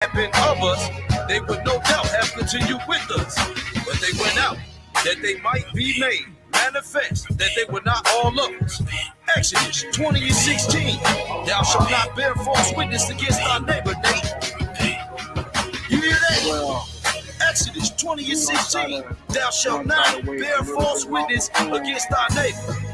have been of us, they would no doubt have continued with us. But they went out, that they might be made manifest, that they were not all of us. Exodus 20:16. Thou shalt not bear false witness against thy neighbor, Nate. You hear that? Well, Exodus 20:16. Thou shalt not bear false witness against thy neighbor.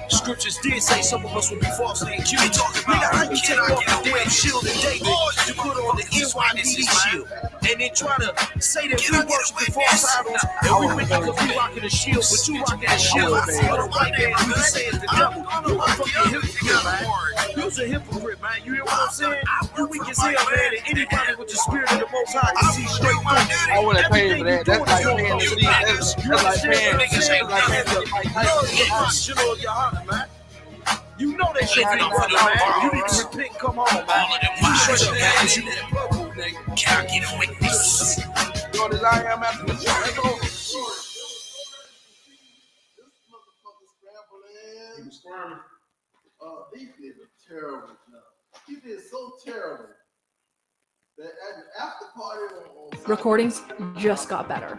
Scriptures did say some of us will be falsely accused. Nigga, how you take off the damn shield of David to put on the NYPD shield and then try to say that we worship false idols and we think because we rocking a shield, but you rocking a shield of the white man who you say is the devil. You a fucking hypocrite, man. You's a hypocrite, man. You hear what I'm saying? You weak as hell, man, and anybody with the spirit of the Most High can see straight through. I wouldn't pay for that. That's like paying to see. That's like paying. Man. You know they should be right, man. You need to repent and come home, man. You straight up, man. You that bubble, nigga. Can't get away with this. You know what I am after the show? Let's go. This motherfucker scrambling. He was squirming. He did a terrible job. He did so terrible that at the after party on Recordings just got better.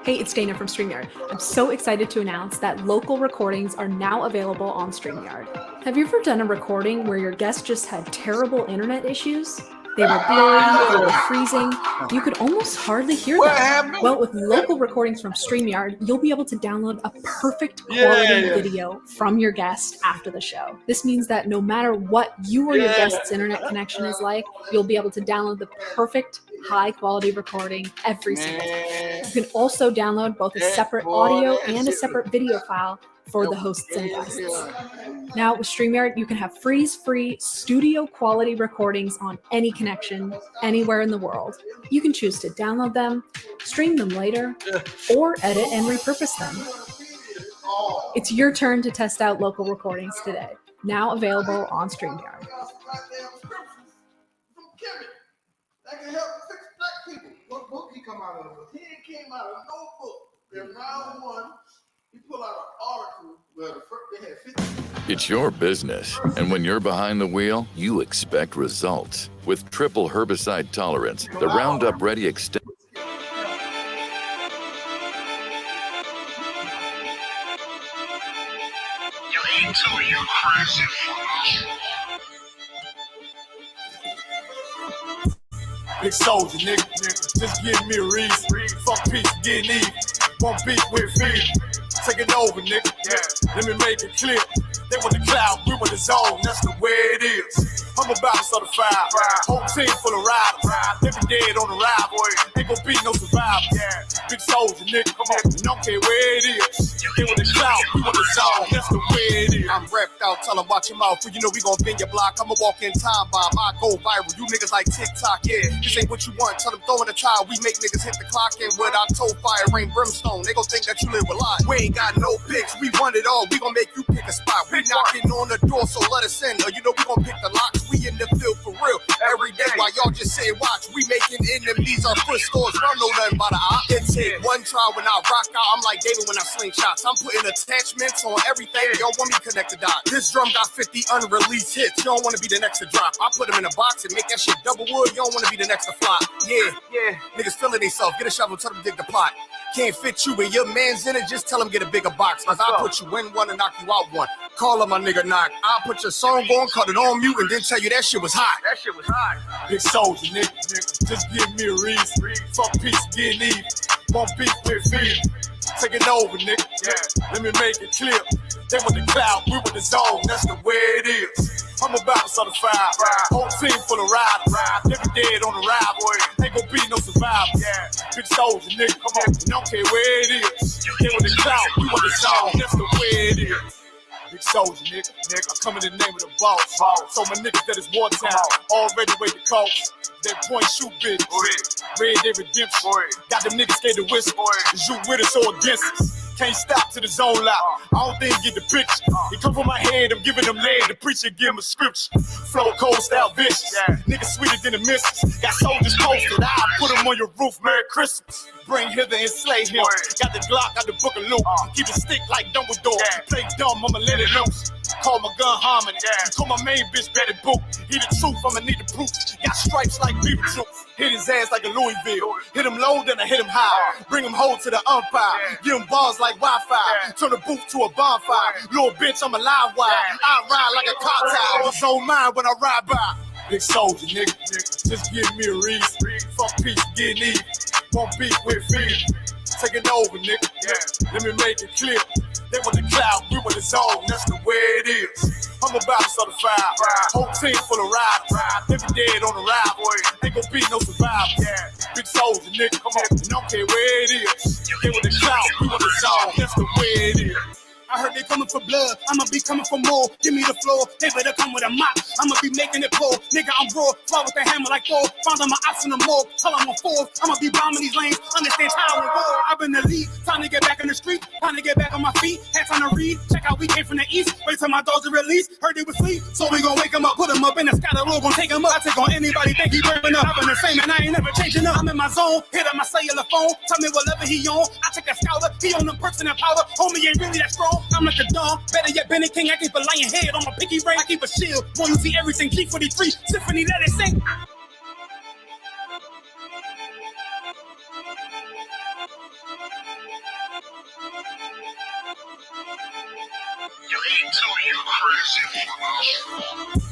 Hey, it's Dana from StreamYard. I'm so excited to announce that local recordings are now available on StreamYard. Have you ever done a recording where your guest just had terrible internet issues? They were blurry, they were freezing, you could almost hardly hear them. Well, with local recordings from StreamYard, you'll be able to download a perfect quality video from your guest after the show. This means that no matter what you or your guest's internet connection is like, you'll be able to download the perfect high quality recording every single time. You can also download both a separate audio and a separate video file for the hosts and guests. Now with StreamYard, you can have freeze-free studio quality recordings on any connection, anywhere in the world. You can choose to download them, stream them later, or edit and repurpose them. It's your turn to test out local recordings today. Now available on StreamYard. That can help fix black people. What book he come out of? He came out of no book. In round one, he pulled out an article where the first they had 50. It's your business, and when you're behind the wheel, you expect results. With triple herbicide tolerance, the Roundup Ready extends. You ain't till you crazy for Big soldier, nigga. Just give me a reason. Fuck peace, getting even. One beat with fear. Taking over, nigga. Let me make it clear. They want the cloud, we want the zone. That's the way it is. I'm about to start a fire. Whole team full of riders. They be dead on the ride, boy. Ain't gon' be no survivors. Big soldier, nigga. Come on. Don't care where it is. They want the cloud, we want the zone. That's the way it is. I'm repped out, tell them watch your mouth. You know we gon' bend your block. I'ma walk in time bomb. I go viral. You niggas like TikTok, This ain't what you want. Tell them throw in the tile. We make niggas hit the clock and with our toe fire, rain brimstone. They gon' think that you live a lie. We ain't got no picks. We want it all. We gon' make you pick a spot. We knocking on the door, so let us in. You know we gon' pick the locks. We in the field for real every day. While y'all just say watch, we making enemies our foot stores. Y'all know nothing about the op. It take one try when I rock out. I'm like David when I sling shots. I'm putting attachments on everything. Y'all want me to connect the dot. This drum got 50 unreleased hits. You don't want to be the next to drop. I put them in a box and make that shit double wood. You don't want to be the next to flop. Niggas feeling themselves. Get a shovel, tell them dig the pot. Can't fit you and your man's in it, just tell him get a bigger box. Cause I'll put you in one and knock you out one. Call him my nigga knock. I'll put your song on, cut it on mute, and then tell you that shit was hot. Big soldier, nigga. Just give me a reason. Fuck peace, getting even. One beat with fear. Taking over, nigga. Let me make it clear. They want the cloud, we want the zone. That's the way it is. I'm about to start a fire. Whole team full of riders. They be dead on the ride, boy. Ain't gon' be no survivors. Big soldier, nigga. Come on. Don't care where it is. They want the cloud, we want the zone. That's the way it is. Big soldier, nigga. I come in the name of the boss. So my niggas that is wartime. Already wait the coast. That point shoot bitch. Red Dead Redemption. Got them niggas scared to whistle. Is you with us or against us? Can't stop to the zone loud. I don't think get the picture. It come from my head, I'm giving them lead. The preacher give him a scripture. Flow cold style vicious. Niggas sweeter than the missus. Got soldiers posted. I'll put them on your roof. Merry Christmas. Bring hither and slay him. Got the Glock, got the book of loot. Keep it stick like Dumbledore. Play dumb, I'ma let it loose. Call my gun Harmony. Call my main bitch Betty Boop. He the truth, I'ma need the proof. Got stripes like Beetlejuice. Hit his ass like a Louisville. Hit him low, then I hit him high. Bring him home to the umpire. Give him bars like Wi-Fi. Turn the booth to a bonfire. Little bitch, I'm a live wire. I ride like a car tire. It's on mine when I ride by. Big soldier, nigga. Just give me a reason. Fuck peace, getting even. Won't beef with fear. Taking over, nigga. Let me make it clear. They want the cloud, we want the zone. That's the way it is. I'm about to start a fire. Whole team full of riders. They be dead on the ride, boy. Ain't gon' be no survivors. Big soldier, nigga. Come on. And I don't care where it is. They want the cloud, we want the zone. That's the way it is. I heard they coming for blood, I'ma be coming for more. Give me the floor, they better come with a mop. I'ma be making it pour. Nigga, I'm raw, fly with the hammer like Thor. Found on my ops in the morgue, tell I'm on fourth. I'ma be bombing these lanes, understand how and war. I've been the lead, time to get back in the street. Time to get back on my feet, had time to read. Check out, we came from the east, wait till my dogs are released. Heard they was sleep, so we gon' wake them up. Put them up in the sky, the Lord gon' take them up. I take on anybody, think he burning up. I've been the same and I ain't never changing up. I'm in my zone, hit up my cellular phone. Tell me whatever he on, I take that scouter. He on them perks and that powder, homie ain't really that strong. I'm like a dog. Better yet, Benny King, I keep a lion head on my pinky ring. I keep a shield. Boy, you see everything. G43, Symphony, let it sing. You ain't till you crazy for us.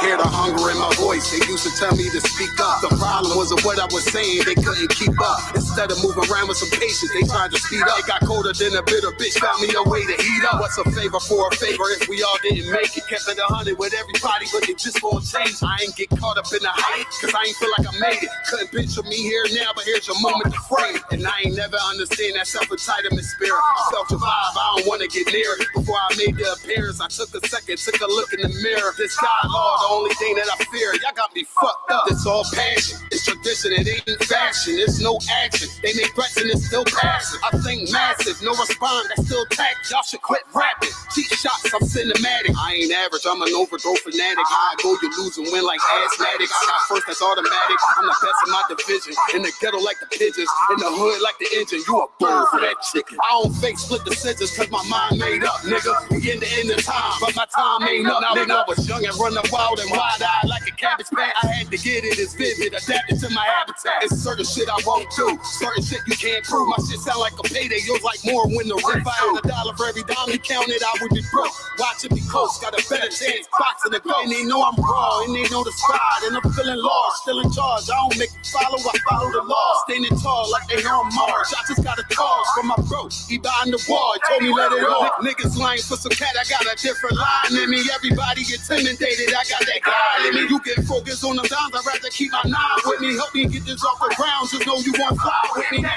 Hear the hunger in my voice, they used to tell me to speak up. The problem wasn't what I was saying, they couldn't keep up. Instead of moving around with some patience, they tried to speed up. It got colder than a bitter bitch, found me a way to heat up. What's a favor for a favor if we all didn't make it? Kept it 100 with everybody, but they just won't change. I ain't get caught up in the hype, cause I ain't feel like I made it. Couldn't picture me here now, but here's your moment to frame. And I ain't never understand that self-entitlement spirit. I self-survive, I don't wanna get near it. Before I made the appearance, I took a second, took a look in the mirror. This God, Lord, the only thing that I fear, y'all got me fucked up. It's all passion, it's tradition, it ain't fashion. It's no action, they make threats and it's still passive. I think massive, no response, that's still tact. Y'all should quit rapping. Cheap shots, I'm cinematic. I ain't average, I'm an overdose fanatic. How I go, you lose and win like asthmatic. I got first, that's automatic. I'm the best in my division. In the ghetto like the pigeons, in the hood like the engine. You a bird for that chicken. I don't fake split decisions cause my mind made up, nigga. We in the end of time, but my time ain't up. Now when I was young and running wild and wide-eyed like a cabbage patch, I had to get it as vivid, adapted to my habitat. It's certain shit I won't do, certain shit you can't prove. My shit sound like a payday, yours like more when the rip. If I had $1 for every dime you counted, I would be broke. Watching me coast, got a better chance, boxing the go. And they know I'm raw, and they know the squad, and I'm feeling lost, still in charge. I don't make them follow, I follow the law. Standing tall like they on Mars. I just got a call from my bro, he behind the wall, he told me let it off. Niggas lying for some cat, I got a different line in me. Everybody intimidated, I got that guy in me. You get focused on them dimes, I'd rather keep my nine with me. Help me get this off the ground, just know you won't fly with me. I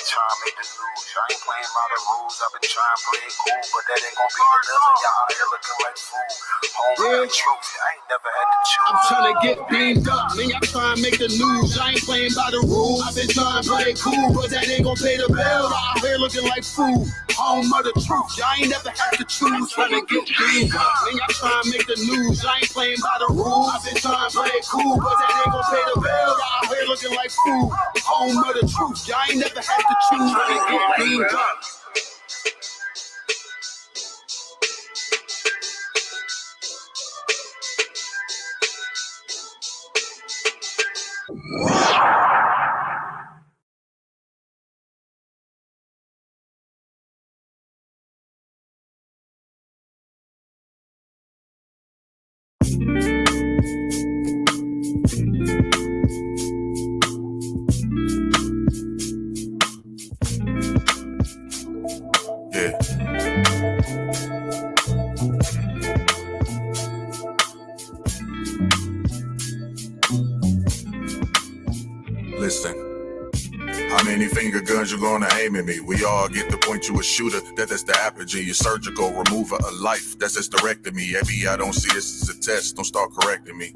try to make the news. I ain't playing by the rules. I've been trying to play it cool, but that ain't gonna be the devil. Y'all out here looking like fools. Home truth, I ain't never had to choose. I'm trying to get beamed up, man. Y'all trying to make the news. I ain't playing by the rules. I've been trying to play it cool, but that ain't gonna pay the bill. Out here looking like fool. Home of the truth, y'all ain't never had to choose. Trying to get beamed up, man. Y'all trying to make the news. I ain't playing by the rules. I've been trying to play it cool, but that ain't gonna pay the bill. Out here looking like fool. Home of the truth, y'all ain't never had to choose. Trying to get beamed up. Listen, How many finger guns you gonna aim at me? We all get to point you a shooter, that's the apogee. Your surgical remover of life, that's hysterectomy. Maybe I don't see this as a test, don't start correcting me.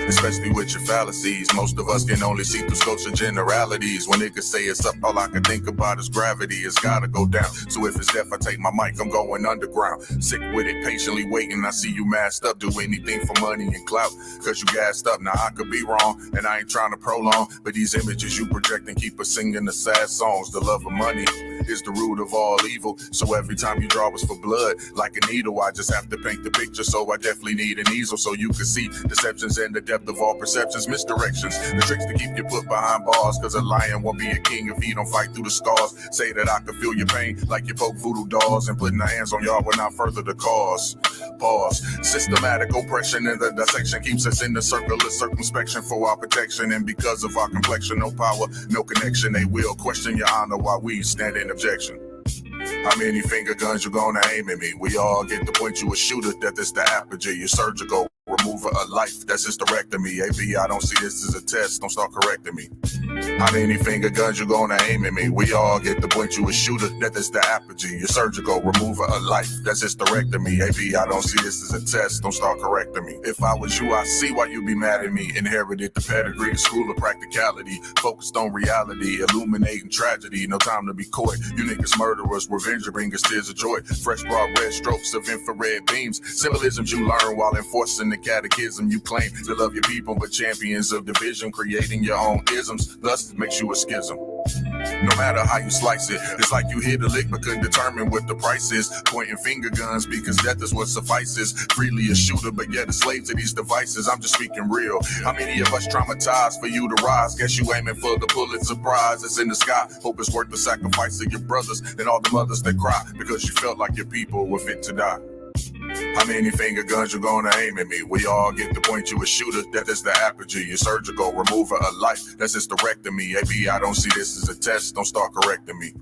Especially with your fallacies, most of us can only see through scopes and generalities. When niggas say it's up, all I can think about is gravity. It's gotta go down, so if it's death, I take my mic, I'm going underground. Sick with it, patiently waiting, I see you masked up. Do anything for money and clout, cause you gassed up. Now I could be wrong, and I ain't trying to prolong, but these images you project and keep us singing the sad songs. The love of money is the root of all evil, so every time you draw us for blood, like a needle, I just have to paint the picture, so I definitely need an easel, so you can see deceptions and the depth of all perceptions, misdirections, the tricks to keep you put behind bars, cause a lion won't be a king if he don't fight through the scars. Say that I can feel your pain like you poke voodoo dolls, and putting our hands on y'all will not further the cause. Pause. Systematic oppression in the dissection keeps us in the circle of circumspection for our protection, and because of our complexion, no power, no connection, they will question your honor while we stand in objection. How many finger guns you gonna aim at me? We all get to point you a shooter, that's the apogee. Your surgical remover of life, that's hysterectomy. AB, I don't see this as a test, don't start correcting me. How many finger guns you gonna aim at me? We all get to point you a shooter, that's the apogee. Your surgical remover of life, that's hysterectomy. AB, I don't see this as a test, don't start correcting me. If I was you, I see why you be mad at me. Inherited the pedigree, school of practicality, focused on reality, illuminating tragedy. No time to be coy. You niggas murderers, revenge bringers, tears of joy. Fresh broad red strokes of infrared beams, symbolisms you learn while enforcing the catechism. You claim to love your people, but champions of division, creating your own isms, thus makes you a schism. No matter how you slice it, it's like you hit a lick but couldn't determine what the price is. Pointing finger guns because death is what suffices. Freely a shooter but yet a slave to these devices. I'm just speaking real. How many of us traumatized for you to rise? Guess you aiming for the Pulitzer Prize that's in the sky. Hope it's worth the sacrifice of your brothers and all the mothers that cry because you felt like your people were fit to die. How many finger guns you gonna aim at me? We all get to point you a shooter, that's the apogee. Your surgical remover of life, that's hysterectomy. AB, I don't see this as a test, don't start correcting me.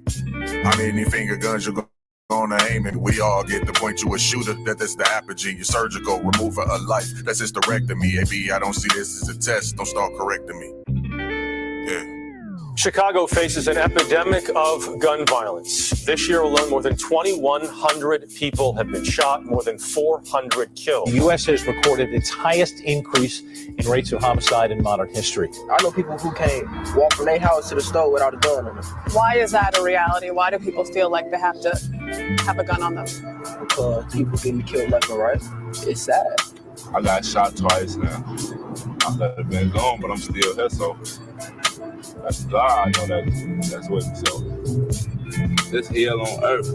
How many finger guns you gonna aim at me? We all get to point you a shooter, that's the apogee. Your surgical remover of life, that's hysterectomy. AB, I don't see this as a test, don't start correcting me. Yeah. Chicago faces an epidemic of gun violence. This year alone, more than 2,100 people have been shot, more than 400 killed. The U.S. has recorded its highest increase in rates of homicide in modern history. I know people who can't walk from their house to the store without a gun on them. Why is that a reality? Why do people feel like they have to have a gun on them? Because people getting killed left and right. It's sad. I got shot twice now. I could have been gone, but I'm still here, so that's God. I know that's what. So it's hell on earth.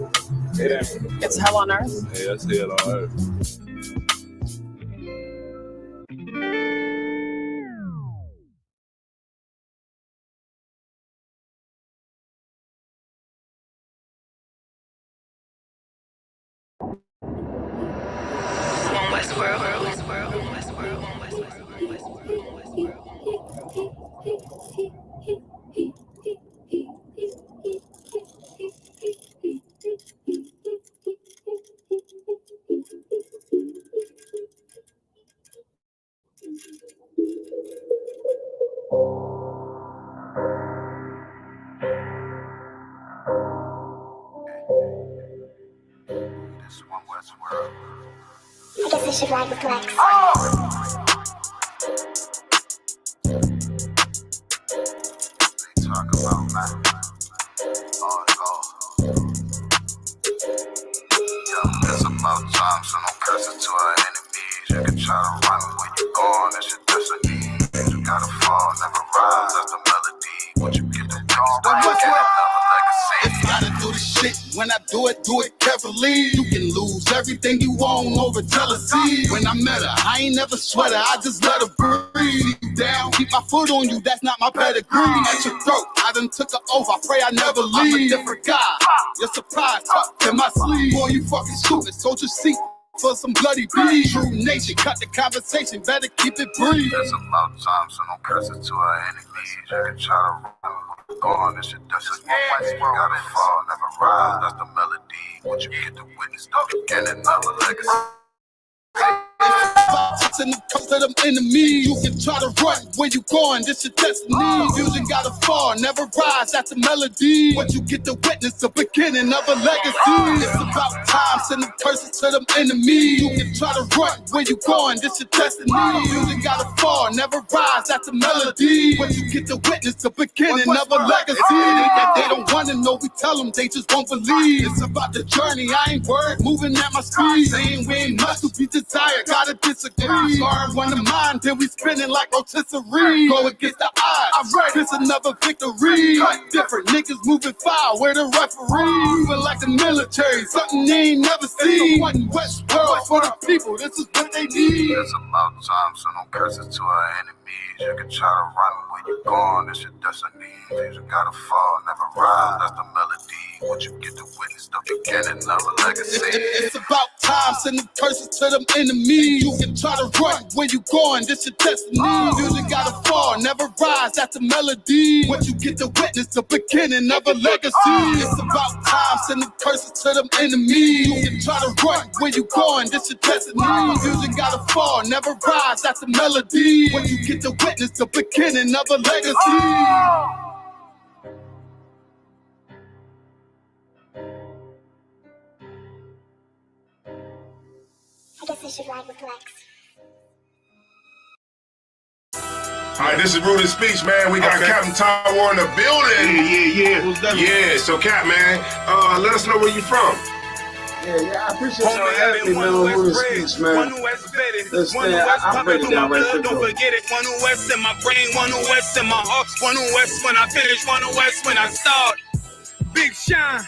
It's hell on earth? Yeah, it's hell on earth. I guess I should ride the flex. They talk about man. It's about time, so no cursing to our enemies. You can try to run when you're gone, that's your destiny. You gotta fall, never rise, that's the melody. Once you get the dawn right, get another legacy. If you gotta do the shit, when I do it carefully. You can lose everything you own over jealousy. When I met her, I ain't never sweat her, I just let her breathe. Down, keep my foot on you, that's not my pedigree. At your throat, I done took her off, I pray I never leave. I'm a different guy, you're surprised, tucked in my sleeve. Boy, you fucking stupid, so just seat for some bloody beef. True nature, cut the conversation, better keep it brief. It's about time, so no cursing to our enemies. You can try to run when you're gone, that's your destiny. You gotta fall, never rise, that's the melody. Once you get to witness the beginning of a legacy. times and it comes to them enemies. You can try to run where you going, this your destiny. Fusion gotta fall, never rise, that's a melody. But you get to witness the beginning of a legacy. It's about time, sending curses to them enemies. You can try to run where you going, this your destiny. Fusion gotta fall, never rise, that's a melody. But you get to witness the beginning of a legacy. They don't wanna know, we tell them, they just won't believe. It's about the journey, I ain't worried, moving at my speed. Saying we ain't much to be desired, gotta disagree. Sorry, one of mine, then we spinning like rotisserie. Go against the odds, I'm right, it's another victory. Cut different, niggas moving foul, where the referee. Moving like the military, something they ain't never seen. One West world for the people, this is what they need. It's about time, so no curses to our enemies. You can try to run where you going, it's your destiny. You gotta fall, never rise, that's the melody. What you get to witness the beginning of a legacy. It's about time, sending curses to them enemies. You can try to run where you going, this your destiny. Music gotta fall, never rise, that's a melody. What you get to witness the beginning of a legacy. It's about time, sending curses to them enemies. You can try to run where you going, this your destiny. Music gotta fall, never rise, that's a melody. What you get to witness the beginning of a legacy. I guess I should ride with Lex. All right, this is Rooted Speech, man. We got Captain Tower in the building. Yeah. Who's that? Yeah, so Cap, man, let us know where you from. Yeah, I appreciate you having me, man, on Rooted Speech, man. Listen, I'll break it down right quick. Don't forget it. One West in my brain, one West in my heart, one West when I finish, one West when I start. Big shine.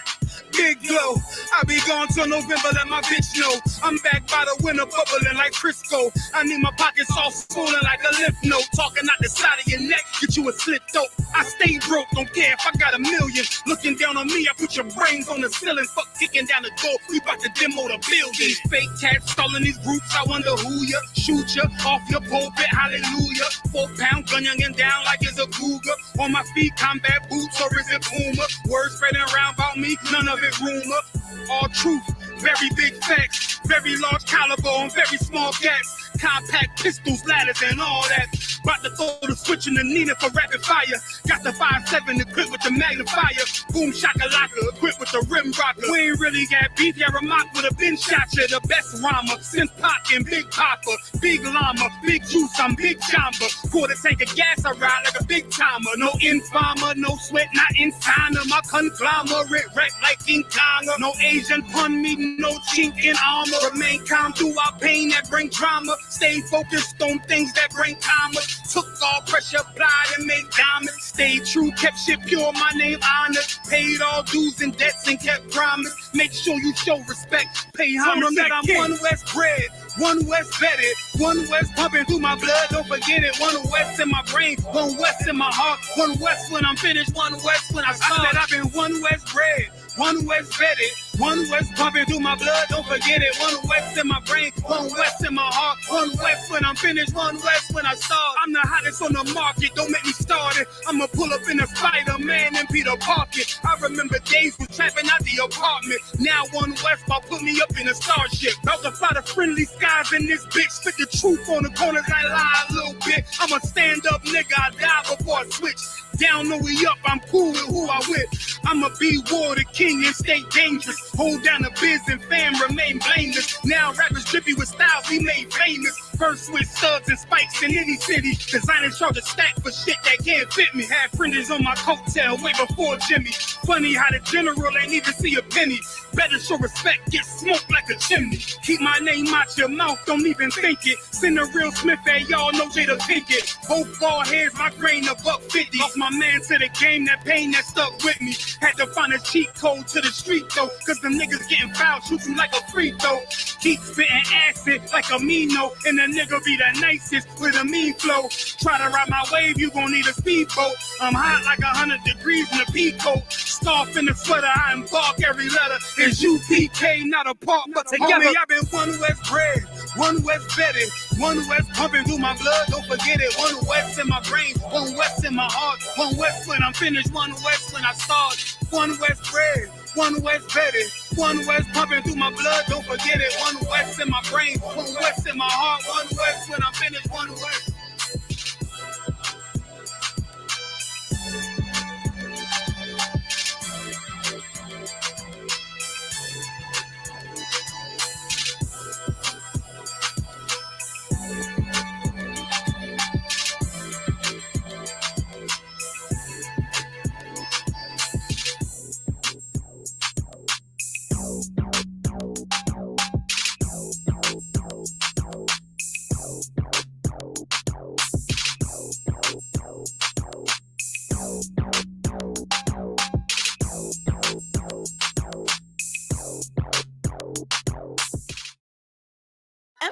Big glow, I be gone till November, let my bitch know. I'm back by the winter, bubbling like Crisco. I need my pockets all swollen like a lymph node. Talking out the side of your neck, get you a slit throat. I stay broke, don't care if I got $1 million. Looking down on me, I put your brains on the ceiling. Fuck kicking down the door, we bout to demo the building. These fake cats stalling these groups, I wonder who ya. Shoot ya, off your pulpit, hallelujah. 4-pound gun youngin' down like it's a cougar. On my feet, combat boots, or is it Puma? Words spreading around about me, none of it rumor. All truth, very big facts. Very large caliber on very small gaps. Compact pistols, ladders, and all that. About to throw the switch in the Nina for rapid fire. Got the 5.7 equipped with the magnifier. Boom shakalaka equipped with the rim rocker. We ain't really got beef, yeah, Ramak would have been shot you. The best rhymer since Pac and Big Papa. Big llama, big juice, I'm Big Jamba. Quarter tank of gas, I ride like a big timer. No informer, no sweat, not in China. My conglomerate wreck like King Konga. No Asian pun me, no chink in armor. Remain calm through our pain that bring drama. Stay focused on things that bring karma. Took all pressure, applied and made diamonds. Stayed true, kept shit pure, my name honored. Paid all dues and debts and kept promise. Make sure you show respect, pay homage. I'm One West bred, One West vetted, One West pumping through my blood, don't forget it. One West in my brain, One West in my heart. One West when I'm finished, One West when I start. I said I've been One West bred, One West vetted, One West pumping through my blood, don't forget it. One West in my brain, One West in my heart. One West when I'm finished, One West when I start. I'm the hottest on the market, don't make me start it. I'ma pull up in a Spider-Man and Peter Parker. I remember days when trapping out the apartment. Now One West about put me up in a starship. About to fly the friendly skies in this bitch. Spit the truth on the corners, I lie a little bit. I'm a stand-up nigga, I die before I switch. Down, no we up, I'm cool with who I with. I'ma be war the king and stay dangerous. Hold down the biz and fam, remain blameless. Now rappers drippy with styles we made famous. First with studs and spikes in any city. Designers charge a stack for shit that can't fit me. Had fringes on my coattail way before Jimmy. Funny how the general ain't even see a penny. Better show respect, get smoked like a chimney. Keep my name out your mouth, don't even think it. Send a real Smith at y'all, know Jada Pinkett. Both ball heads, my grain a $1.50. Lost my man to the game, that pain that stuck with me. Had to find a cheat code to the street though, cause them niggas getting fouled, shoot you like a free throw. Keep spitting acid like a Mino, and the nigga be the nicest with a mean flow. Try to ride my wave, you gon' need a speedboat. I'm hot like 100 degrees in a peacoat. Scarf in the sweater, I embark every letter. It's UPK, not a part, but together. Homie, I've been One West bred, One West vetted, One West pumping through my blood, don't forget it. One West in my brain, One West in my heart. One West when I'm finished, One West when I start. One West bred, One West Betty, One West pumping through my blood, don't forget it. One West in my brain, One West in my heart, One West when I'm finished, One West.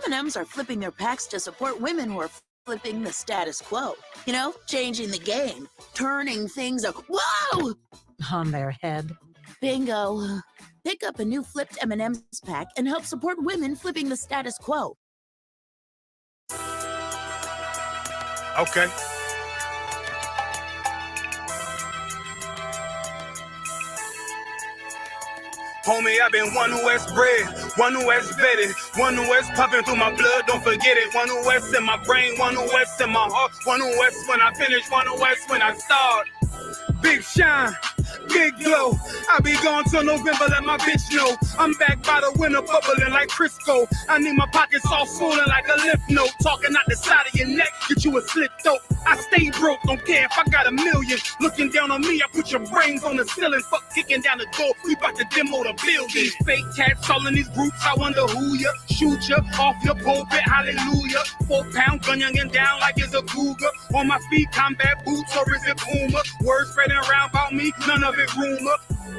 M&Ms are flipping their packs to support women who are flipping the status quo. You know, changing the game, turning things up. Whoa! On their head. Bingo. Pick up a new flipped M&Ms pack and help support women flipping the status quo. Okay. Homie, I've been One West bred, One West vetted, One West pumping through my blood, don't forget it. One West in my brain, One West in my heart, One West when I finish, One West when I start. Big shine, big glow. I'll be gone till November, let my bitch know. I'm back by the winter bubbling like Crisco. I need my pockets all swollen like a lymph node. Talking out the side of your neck, get you a slit throat. I stay broke, don't care if I got a million. Looking down on me, I put your brains on the ceiling. Fuck kicking down the door, we bout to demo the building. Fake cats all in these groups, I wonder who ya. Shoot ya off your pulpit, hallelujah. 4-pound gun youngin' down like it's a cougar. On my feet, combat boots or is it Puma? Words spreading around about me, none of it rumor.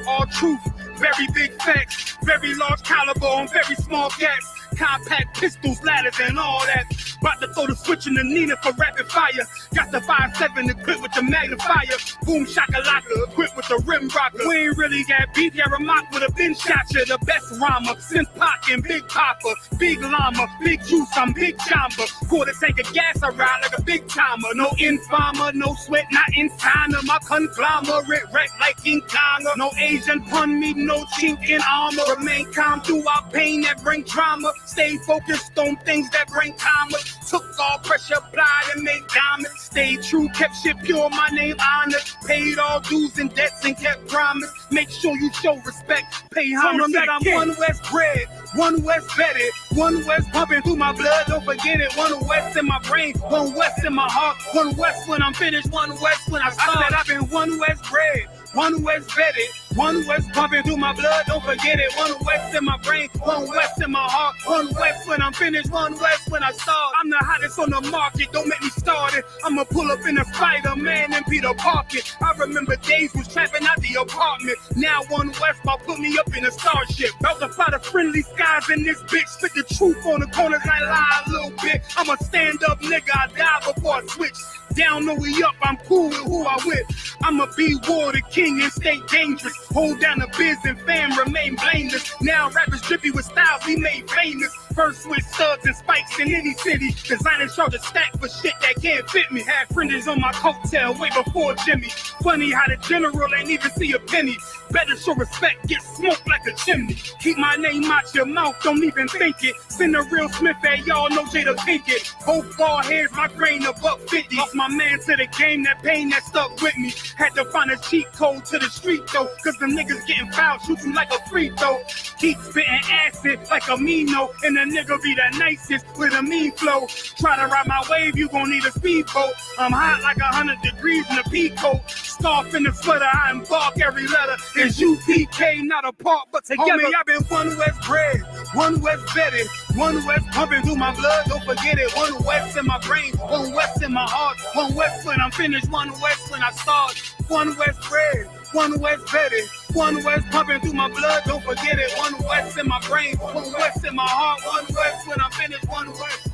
All truth, very big facts. Very large caliber on very small gaps. Compact pistols, ladders, and all that. About to throw the switch in the Nina for rapid fire. Got the 5.7 equipped with the magnifier. Boom shakalaka, equipped with the rim rocker. We ain't really got beef, yeah, Ramak with a bin shot ya. The best rhymer, since Pac and Big Papa. Big llama, big juice, I'm Big Jamba. Quarter tank of gas, I ride like a big timer. No infamer, no sweat, not in China. My conglomerate wreck like King Kong. No Asian pun me, no chink in armor. Remain calm throughout pain that bring trauma. Stay focused on things that bring karma. Took all pressure, applied and made diamonds. Stayed true, kept shit pure, my name honored. Paid all dues and debts and kept promise. Make sure you show respect. Pay homage that I'm One West bred, One West vetted, One West pumping through my blood, don't forget it. One West in my brain, One West in my heart. One West when I'm finished, One West when I start. I said I've been One West bred, One West vetted, One West pumping through my blood, don't forget it. One West in my brain, One West in my heart. One West when I'm finished, One West when I start. I'm the hottest on the market, don't make me start it. I'ma pull up in a Spider-Man and Peter Parker. I remember days was trapping out the apartment. Now One West about put me up in a starship. About to fight the friendly skies in this bitch. Spit the truth on the corners, I lie a little bit. I'm a stand-up nigga, I die before I switch. Down, no we up, I'm cool with who I with. I'ma be war the king and stay dangerous. Hold down the biz and fam, remain blameless. Now rappers drippy with styles we made famous. First with studs and spikes in any city. Designers charge a stack for shit that can't fit me. Had fringes on my coattail way before Jimmy. Funny how the general ain't even see a penny. Better show respect, get smoked like a chimney. Keep my name out your mouth, don't even think it. Send a real Smith at y'all, no Jada Pinkett. Both bald heads, my grain a $1.50. Lost my man to the game, that pain that stuck with me. Had to find a cheat code to the street though, cause the niggas getting fouled, shoot you like a free throw. Keep spitting acid like a Mino, and the nigga be the nicest with a mean flow. Try to ride my wave, you gon' need a speedboat. I'm hot like 100 degrees in a peacoat. Scarf in the sweater, I embark every letter. It's UPK, not apart, but together. Homie, I've been One West bred, One West vetted, One West pumping through my blood, don't forget it. One West in my brain, One West in my heart. One West when I'm finished, One West when I start. One West bred, One West vetted, One West pumping through my blood, don't forget it. One West in my brain, One West in my heart. One West when I'm finished, One West.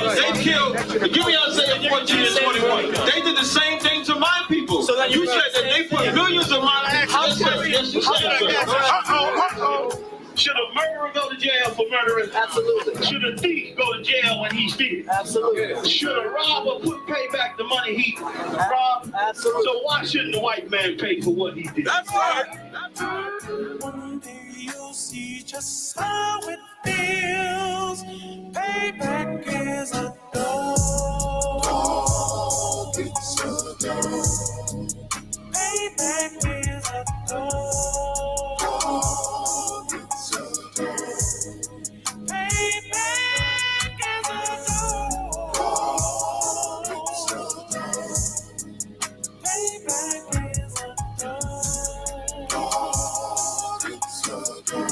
They killed, give me Isaiah 14 and 21. They did the same thing to my people. So that you said that they put millions of my yes, you said, Should a murderer go to jail for murdering? Absolutely. Should a thief go to jail when he steals? Absolutely. Should a robber pay back the money he robbed? Absolutely. So why shouldn't the white man pay for what he did? That's right. One day you'll see just how it feels. Payback is a dog. It's a dog. Payback is a dog. It's a dog. Payback is a dog. It's a dog. Payback is a dog. It's a dog.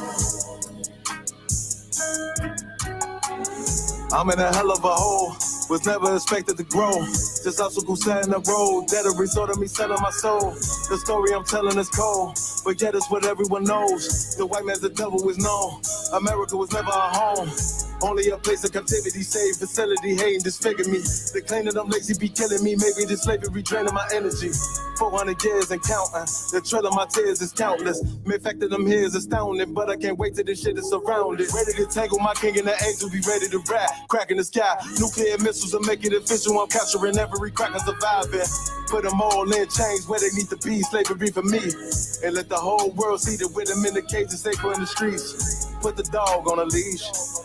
I'm in a hell of a hole. Was never expected to grow. Just obstacles set in the road. That a result of me selling my soul. The story I'm telling is cold, but yet it's what everyone knows. The white man's the devil is known. America was never our home. Only a place of captivity, safe facility, hating, disfigure me. They claim that I'm lazy, be killing me. Maybe this slavery draining my energy. 400 years and counting. The trail of my tears is countless. The fact that I'm here is astounding, but I can't wait till this shit is surrounded. Ready to tangle my king and the angel, be ready to rap. Crack in the sky, nuclear missiles will make it official. I'm capturing every crack and surviving. Put them all in chains where they need to be. Slavery for me. And let the whole world see that with them in the cage and safer in the streets. Put the dog on a leash.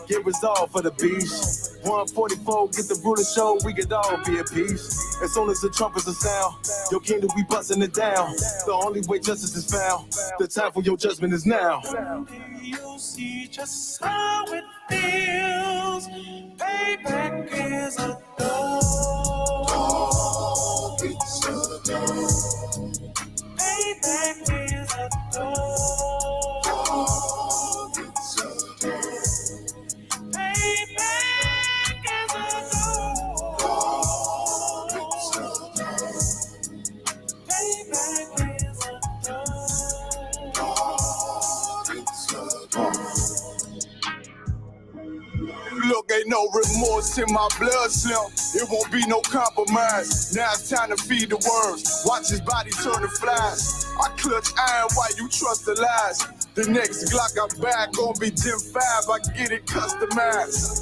Get resolved for the beast. 144, get the ruler show, we could all be at peace. As soon as the trumpets are sound, your kingdom we busting it down. The only way justice is found, the time for your judgment is now. You'll see just how it feels. Payback is a dog. It's a dog. Payback is a dog. It's a dog. Payback is a dog. It's a dog. Payback is a dog. It's a dog. Look, ain't no remorse in my blood slim. It won't be no compromise. Now it's time to feed the worms. Watch his body turn to flies. I clutch iron while you trust the lies. The next Glock I buy gon' be Gen 5. I get it customized.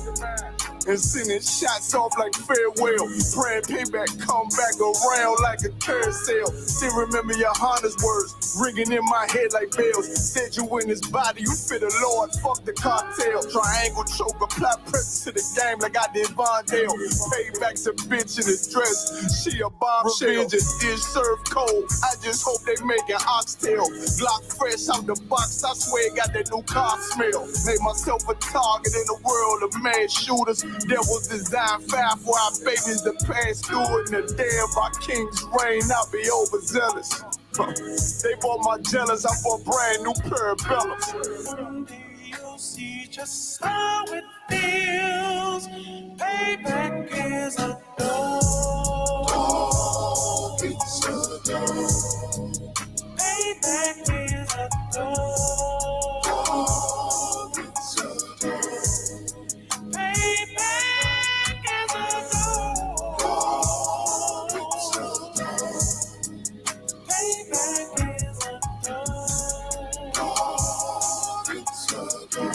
And sending shots off like farewell. Praying payback come back around like a carousel. Still remember your Honda's words ringing in my head like bells. Said you in his body, you fit the Lord, fuck the cartel. Triangle choke, apply pressure to the game like I did Vondale. Payback's a bitch in a dress, she a bombshell. Revenge is dish served cold, I just hope they make an oxtail. Glock fresh out the box, I swear it got that new car smell. Made myself a target in the world of mad shooters. There was design fire for our babies to pass through it. In the day of our king's reign, I'll be overzealous. They bought my jealous, I bought brand new pair of bellows. One day you'll see just how it feels. Payback is a dog. It's a dog. Payback is a dog. It's a dog. Payback is a dog. It's a dog. Payback is a dog. It's a dog.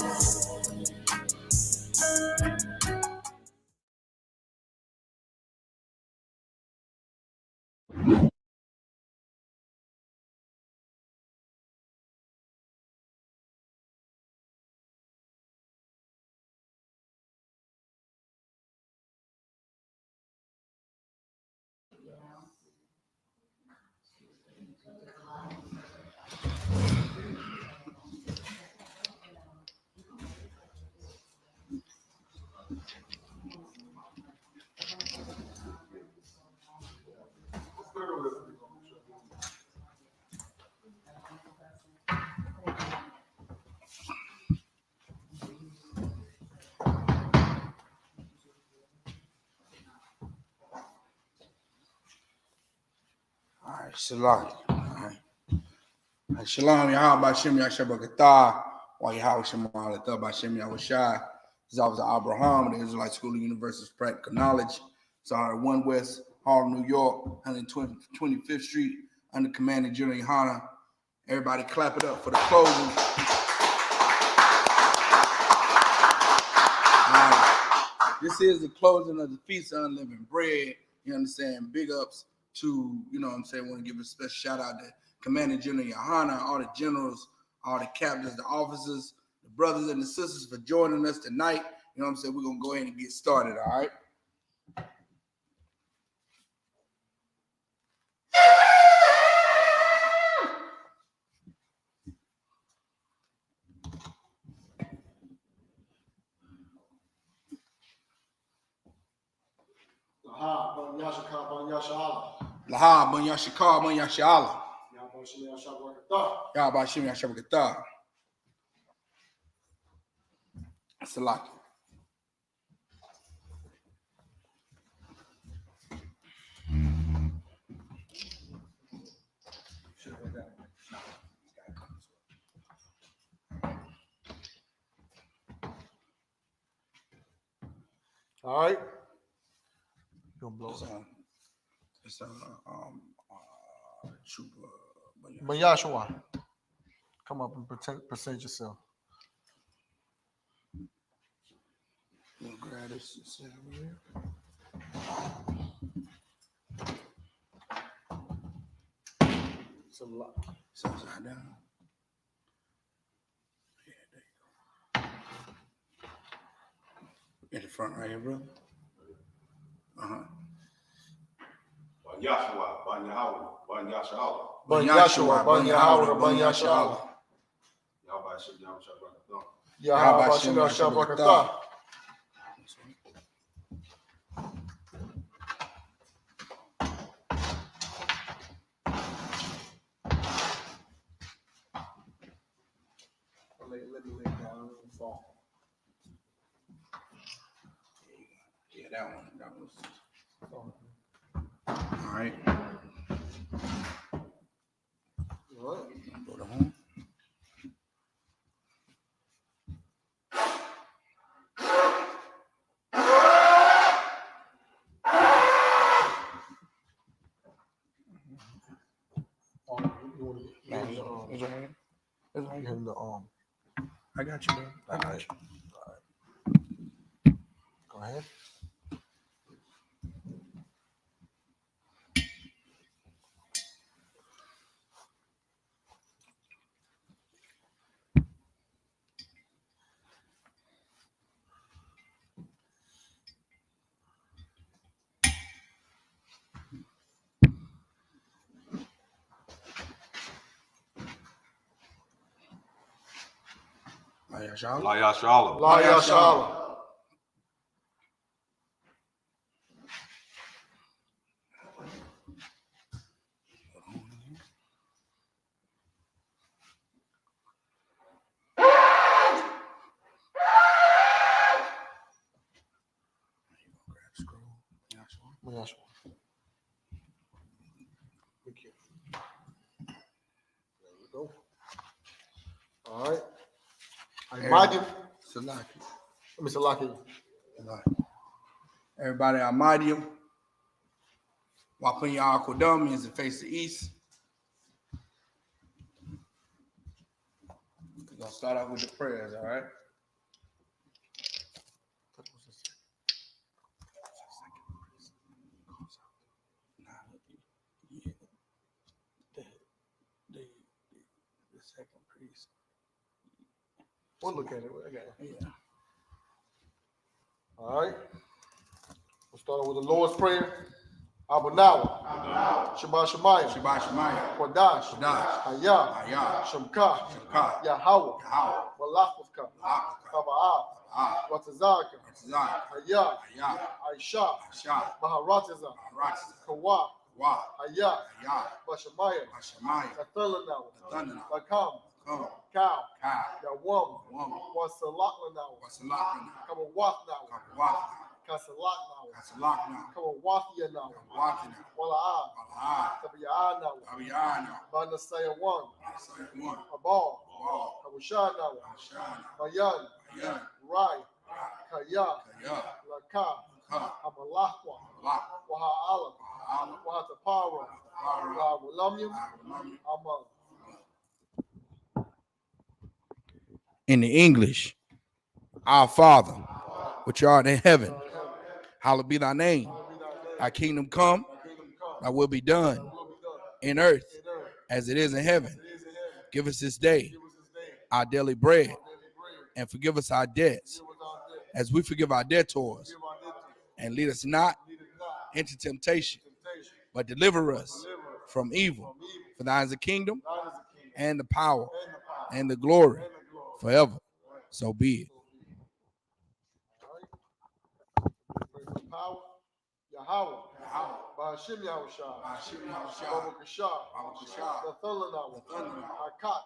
Shalom. Shalom, Yahweh Bashem Yashabakatah, while Yahweh Shema Alatah Bashem Yahushai. His office at Abraham, the Israelite School of University of Practical Knowledge. It's at 1 West Harlem, New York, 125th Street, under Commander General Yohana. Everybody clap it up for the closing. This is the closing of the Feast of Unleavened Bread. You understand? Big ups to, you know what I'm saying, I want to give a special shout out to Commander General Yohana, all the generals, all the captains, the officers, the brothers and the sisters for joining us tonight. You know what I'm saying? We're going to go ahead and get started, all right? Laha, Ban Yashaka, Ban Yashala. Laha, Ban Yashaka, Ban Yashala. Yabashim Yashabakata. Yabashim Yashabakata. Salaki. All right. You're gonna blow It's Trooper Bayashua. Come up and present yourself. We'll grab this set over here. It's a lot. It's upside down. Yeah, there you go. In the front right here, bro. Ban Yashua, Ban Yahweh, Ban Yashala. Ban Yashua, Ban Yahweh, Ban Yashala. Yahweh Shib Yahweh Shabrakatah. Yahweh Shib Yahweh Shabrakatah. Let me lay down and fall. Yeah, that was. All right. What? Go to home. It's right here. It's right here. In the arm. I got you, bro. I got you. All right. Go ahead. La Yashala. La Yashala. La Yashala. Yashua. Be careful. There we go. All right. Almighty. Salaki. Let me Salaki. Everybody, Almighty. Wapun Yah Kodam means to face the east. We're going to start out with the prayers, all right? The second priest. We'll look at it. Okay. Yeah. All right. We'll start with the Lord's Prayer. Abanawa. Shabbat Shemaya. Shabbat Shemaya. Kodash. Kodash. Hayah. Hayah. Shemka. Shemka. Yahweh. Yahweh. Malachutka. Kaba'ah. Watazaka. Watazaka. Hayah. Hayah. Aisha. Aisha. Maharatiza. Maharatiza. Kawa. Wa. Hayah. Hayah. Bashamaya. Bashamaya. Kathalanawa. Kathalanawa. Bakam. Come. Cow. Cow. Yawam. Woman. Wasalakanawa. Wasalakanawa. Kabawathnawa. Kawathnawa. Kasalaknawa. Kasalaknawa. Kawawathiyanawa. Kawathnawa. Wala'ah. Wala'ah. Kabiyanawa. Kabiyanawa. Banasayawan. Sayawan. Abal. Abal. Kabushanawa. Shana. Bayan. Bayan. Rai. Kaya, Laka, Amalakwa, Waha'ala, Wahatapara, Wahawalamyam, Amal. In the English, our Father, which art in heaven, hallowed be thy name. Thy kingdom come, thy will be done in earth as it is in heaven. Give us this day our daily bread, and forgive us our debts as we forgive our debtors. And lead us not into temptation, but deliver us from evil. For thine is the kingdom and the power and the glory forever. So be it. Power, Yahweh, Ba'ashim Yahushua, Baba Kashah, the Thulanawa, Hakat,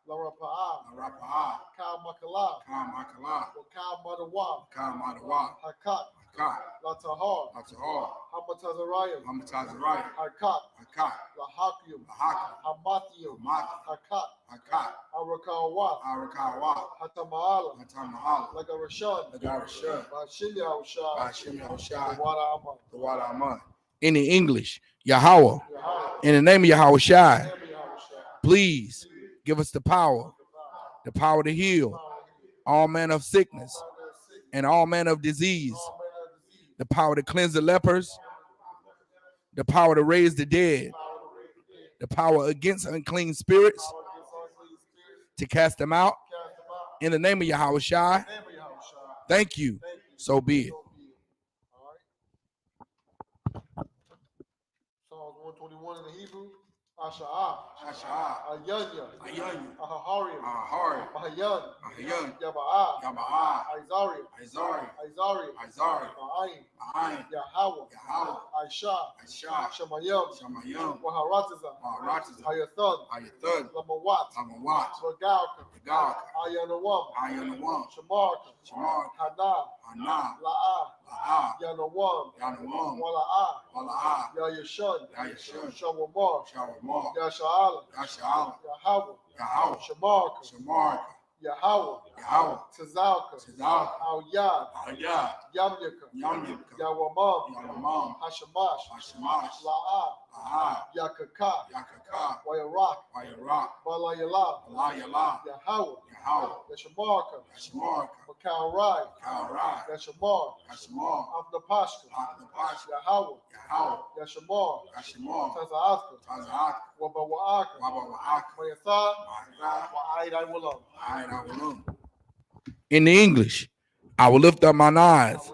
Larapa'ah, Ka Makala, Wakal Madawa, Hakat, Latahar, Hamatazariah, Hakat, Lahakium, Hamathium, Hakat, Arakawa, Hatamaala, Lagarashad, Bashim Yahushua, The water Aman. In the English, Yahweh, in the name of Yahweh Shai, please give us the power to heal all manner of sickness and all manner of disease, the power to cleanse the lepers, the power to raise the dead, the power against unclean spirits, to cast them out. In the name of Yahweh Shai, thank you. So be it. Psalms 121 in the Hebrew. Asha'ah, Ayanya, Ahahariam, Ahayan, Yaba'ah, Izariah, Ma'ayin, Yahweh, Aisha, Shemayim, Waharatiza, Ayathun, Lamawat, Bagalka, Ayanawam, Shamarka, Hana, La'ah, Yanawam, Wala'ah, Yayashun, Shawamar, Yasha'ala, Yahweh, Shamarka, Yahweh, Tazalka, Al-Yad, Yamyaka, Yawamam, Hashamash, La'ah, Yakaka, Wayarak, Balayala, Yahweh, Yashamarka, Makalrai, Yashamar, Afnapashka, Yahweh, Yashamar, Taza'atka, Wabawa'aka, Mayatha, Wa'aidai Walam. In the English, I will lift up mine eyes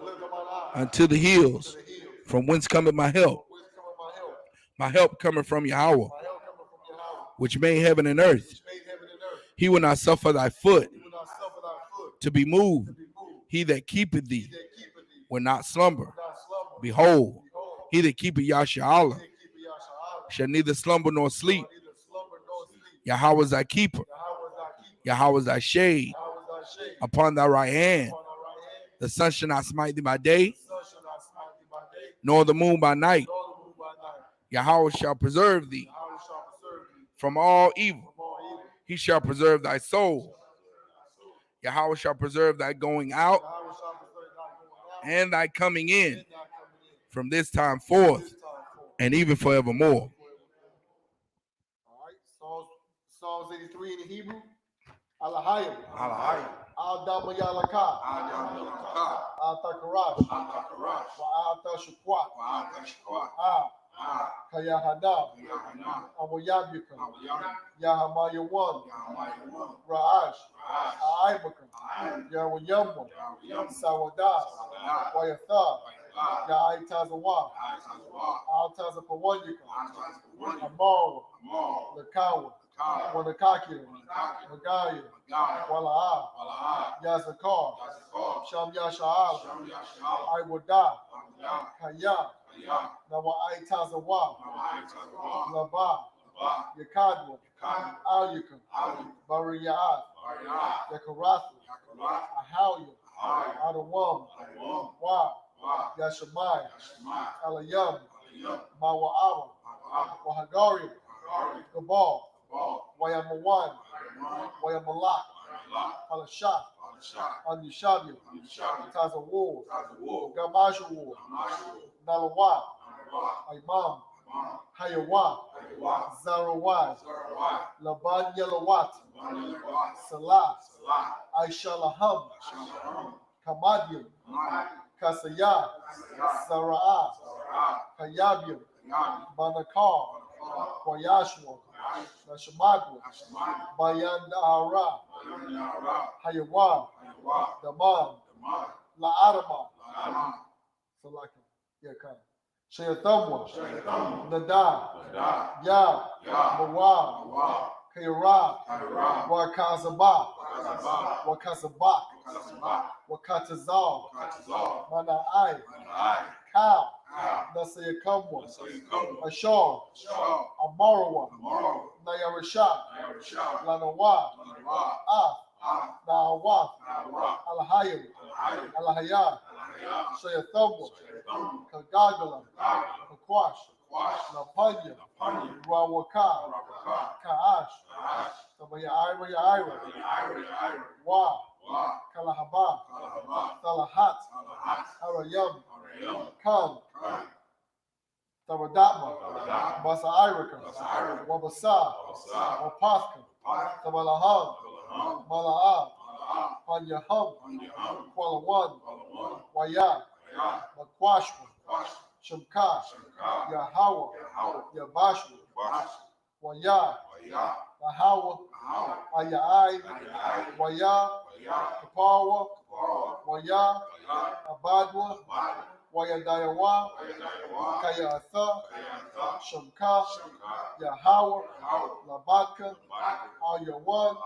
unto the hills, from whence cometh my help. My help cometh from Yahweh, which made heaven and earth. He will not suffer thy foot to be moved. He that keepeth thee will not slumber. Behold, he that keepeth Yasha'Allah shall neither slumber nor sleep. Yahweh is thy keeper. Yahweh is thy shade upon thy right hand. The sun shall not smite thee by day, nor the moon by night. Yahweh shall preserve thee from all evil. He shall preserve thy soul. Yahweh shall preserve thy going out and thy coming in from this time forth and even forevermore. Psalms 83 in the Hebrew. Alahayim. Al-Dama Yalaka. Al-Takarash. Wa-Al-Tashukwat. Kayahada. Amoyabika. Yahamayawan. Ra'ash. A'aibaka. Yawayamwa. Sawadas. Wayatha. Ya'aitazawa. Altazapawanyika. Amawa. Lakawa. Wanakakira, Magaya, Wala'a, Yazakar, Sham Yasha'al, Iwada, Kaya, Nawa'ai Tazawa, Laba, Yakadwa, Alyaka, Bariya'at, Yakarathi, Ahawya, Adawam, Wa, Yashamai, Alayam, Mawa'awa, Wahagari, Gabal, Wayamawan, Wayamalak, Palashat, Anushabia, Tazawar, Gamashu, Nalawa, Imam, Hayawa, Zarawai, Laban Yelawat, Salah, Aishalaham, Kamadium, Kasaya, Sara'ah, Kayabium, Banakar, Wayashua, Nashamagwa, Bayandara, Hayawan, Daman, La'adama, Salaki, Yakan, Shayathamwa, Nadab, Yab, Mawab, Kaira, Wakazabak, Wakazabak, Wakatazal, Mana'ai, Kal, Nasayakamwa, Ashar, Amarawa, Nayarashad, Lanawa, Na'awaf, Alahayim, Alahayah, Shayathamwa, Kagagala, Kakwash, Napanya, Rawaka, Kaash, Ira, Wa, Kalahaba, Salahat, Arayam, Kam, Tabadatma, Basa Irika, Wabasa, Wapaska, Tabalaham, Mala'ab, Panyaham, Kualawan, Waya, Makwashwa, Shamka, Yahawa, Yabashwa, Waya, Lahawa, Ayai, Waya, Kapawa, Waya, Abadwa, Wayadayawa, Kayatha, Shamka, Yahawa, Labaka, Ayawan,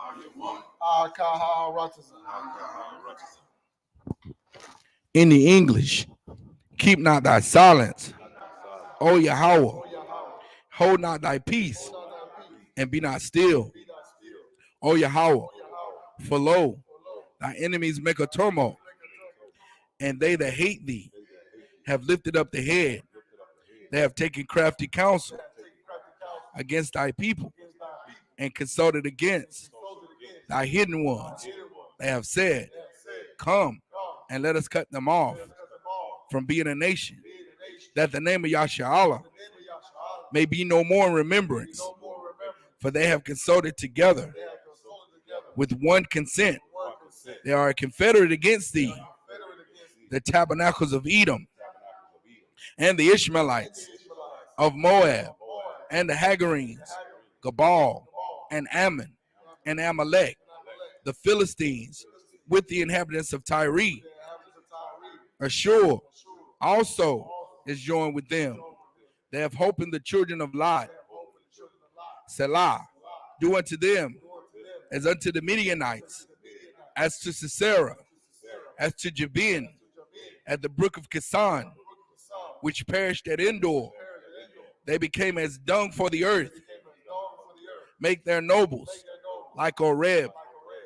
Akaha Rataza. In the English, keep not thy silence, O Yahweh, hold not thy peace, and be not still, O Yahweh, for lo, thy enemies make a tumult, and they that hate thee have lifted up the head. They have taken crafty counsel against thy people, and consulted against thy hidden ones. They have said, come, and let us cut them off from being a nation, that the name of Yasharallah may be no more in remembrance. For they have consulted together with one consent. They are confederate against thee, the tabernacles of Edom, and the Ishmaelites of Moab, and the Hagarenes, Gabal, and Ammon, and Amalek, the Philistines, with the inhabitants of Tyre. Ashur also is joined with them. They have hope in the children of Lot. Selah, do unto them as unto the Midianites, as to Sisera, as to Jabin, at the brook of Kisan, which perished at Endor. They became as dung for the earth. Make their nobles like Oreb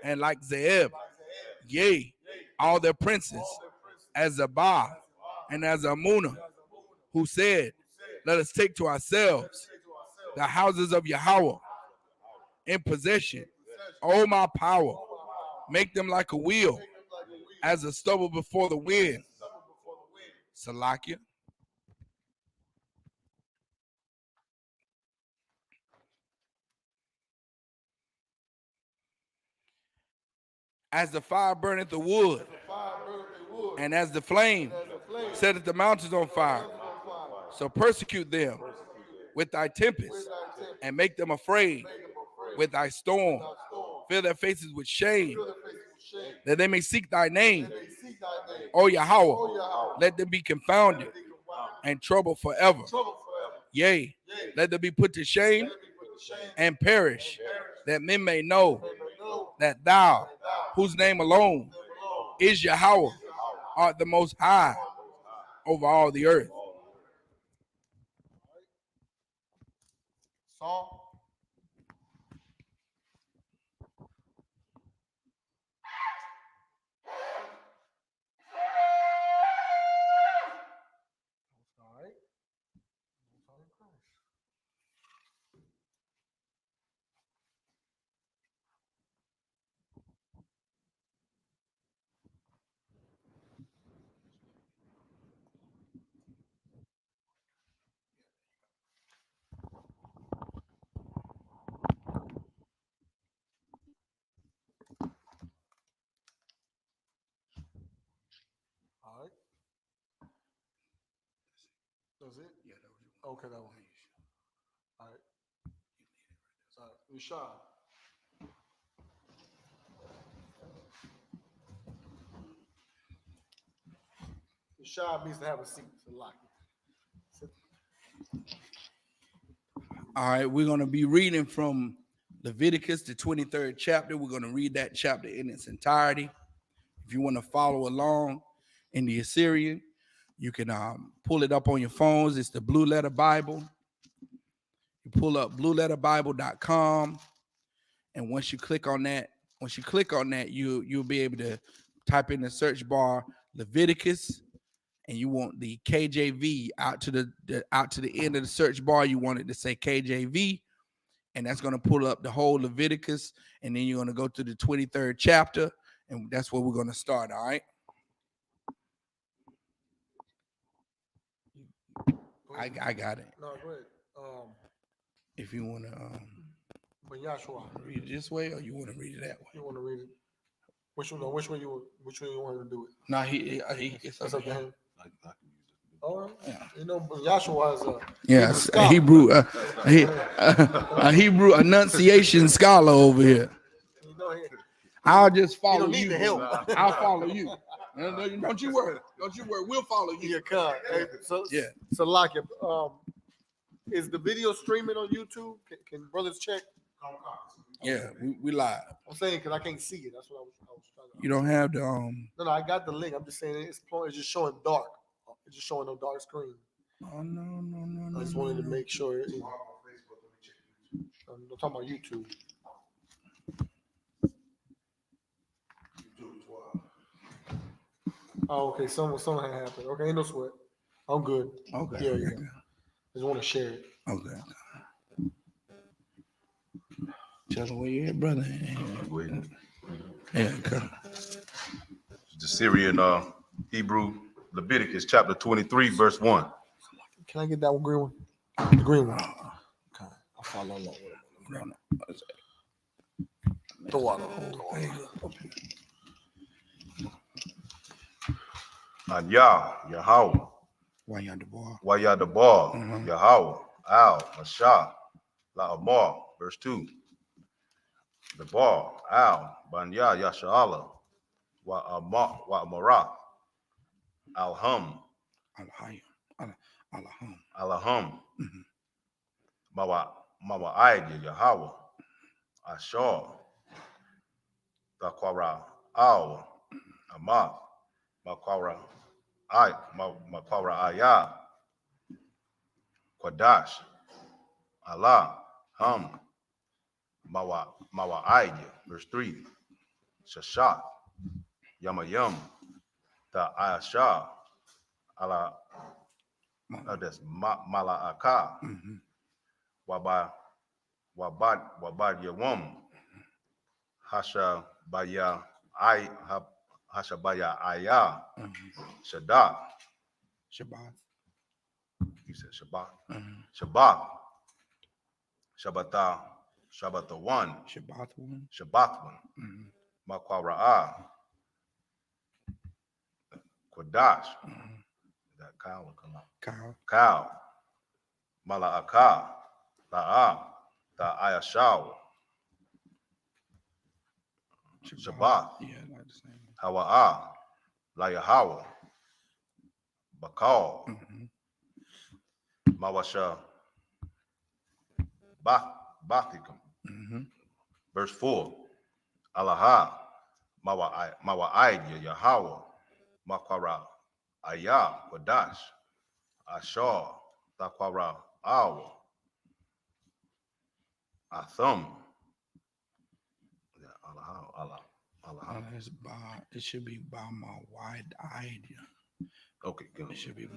and like Zeeb. Yea, all their princes, as Zabah and as Amunah, who said, let us take to ourselves the houses of Yahweh in possession. O my power, make them like a wheel, as a stubble before the wind. Salakia. As the fire burneth the wood, and as the flame setteth the mountains on fire, so persecute them with thy tempest, and make them afraid with thy storm. Fill their faces with shame, that they may seek thy name. O Yahweh, let them be confounded and troubled forever. Yea, let them be put to shame and perish, that men may know that thou, whose name alone is Yahweh, art the most high over all the earth. Saul. was it? Yeah, that was you. Okay, that one. All right. All right. Rashad. Rashad needs to have a seat. So lock it. All right, we're going to be reading from Leviticus, the 23rd chapter. We're going to read that chapter in its entirety. If you want to follow along in the Assyrian, you can pull it up on your phones. It's the Blue Letter Bible. You pull up blueletterbible.com, and once you click on that, you'll be able to type in the search bar Leviticus, and you want the KJV out to the end of the search bar. You want it to say KJV, and that's going to pull up the whole Leviticus, and then you're going to go to the 23rd chapter, and that's where we're going to start. All right. I got it. No, go ahead. If you want to But Yahshua, read it this way, or you want to read it that way? you want to read it? Which way you want to do it? No, it's That's up to him. All right. Yeah. You know, but Yahshua is a Hebrew, a Hebrew enunciation scholar over here. You know, I'll just follow don't need you. the help. I'll follow you. Don't you worry. Don't you worry. We'll follow you. Yeah, cut. Hey, so lock it. Is the video streaming on YouTube? Can brothers check? Yeah, we live. I'm saying because I can't see it. That's what I was trying to. You don't have the No, I got the link. I'm just saying it's just showing dark. It's just showing no dark screen. Oh no. I just wanted to make sure. I'm talking about YouTube. Oh, okay. Something had happened. Okay, ain't no sweat. I'm good. Okay. Yeah. Just want to share it. Okay. Tell them where you're at, brother. Yeah, come. The Syrian Hebrew Leviticus chapter 23, verse 1. Can I get that one green one? The green one. Okay. I'll follow along with it. Throw out Yahweh. Wayadabar. Yahweh. Al. Mashah. La'amar. Verse 2. The bar. Al. Banya. Yasha'ala. Wa'amara. Alham. Alaham. Mawa'aid. Yahweh. Ashar. Takwara. Al. Amath. Makwara. Makwara Ayah. Quadash. Allah. Ham. Mawa'aid. Verse 3. Shashat. Yamayam. Ta Ayasha. Allah. That's Mala'aka. Wabad Yawam. Hasha Baya Ayah. Shadat. Shabbat. You said Shabbat. Shabbat. Shabbata one. Shabbat one. Makwara'a. Kodash. That cow will come out. Cow. Mala'aka. La'a. Ta'ayashaw. Shabbat. Yeah, like the same. Hawa'a. La Yahweh. Bakal. Mawasha. Bathikam. Verse 4. Alaha. Mawa'aid Yahweh. Makwara. Ayah. Wadash. Ashar. Takwara. Awa. Atham. Allah. It should be Bama wide eyed. Okay, good. It should be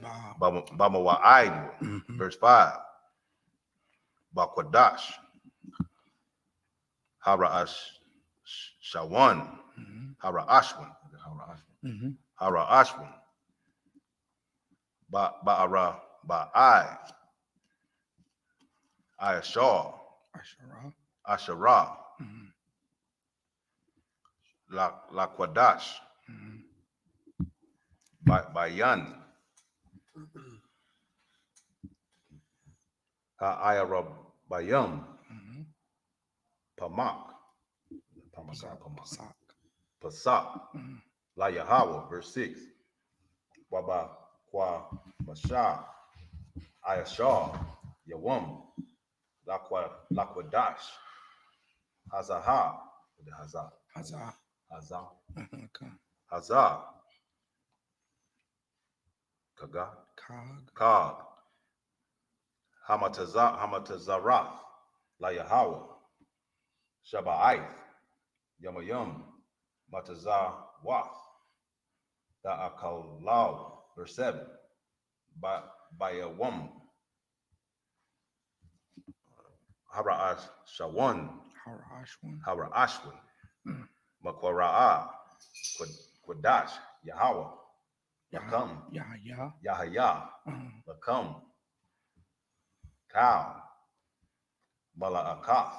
Bama wa'aid. Verse 5. Bakwadash. Hara Shawan. Hara Ashwan. Hara Ashwan. Ba'ara Ba'ai. Ayashar. Asherah. La Quadash. Bayan. Ha'ayarabayim. Pamak. Pasak. La Yahweh, verse 6. Waba Kwa Masha. Ayashar. Yawam. Lakwadash. Hazaha. Hazah. Hazah. Kag. Hamatazarath. La Yahweh. Shaba'ith. Yamayum. Matazawath. Da'akalau. Verse 7. Bayawam. Hara'ash Shawan. Hara'ashwan. Makwara'a. Kwadash. Yahweh. Lakam. Yahya. Lakam. Cow. Mala'akath.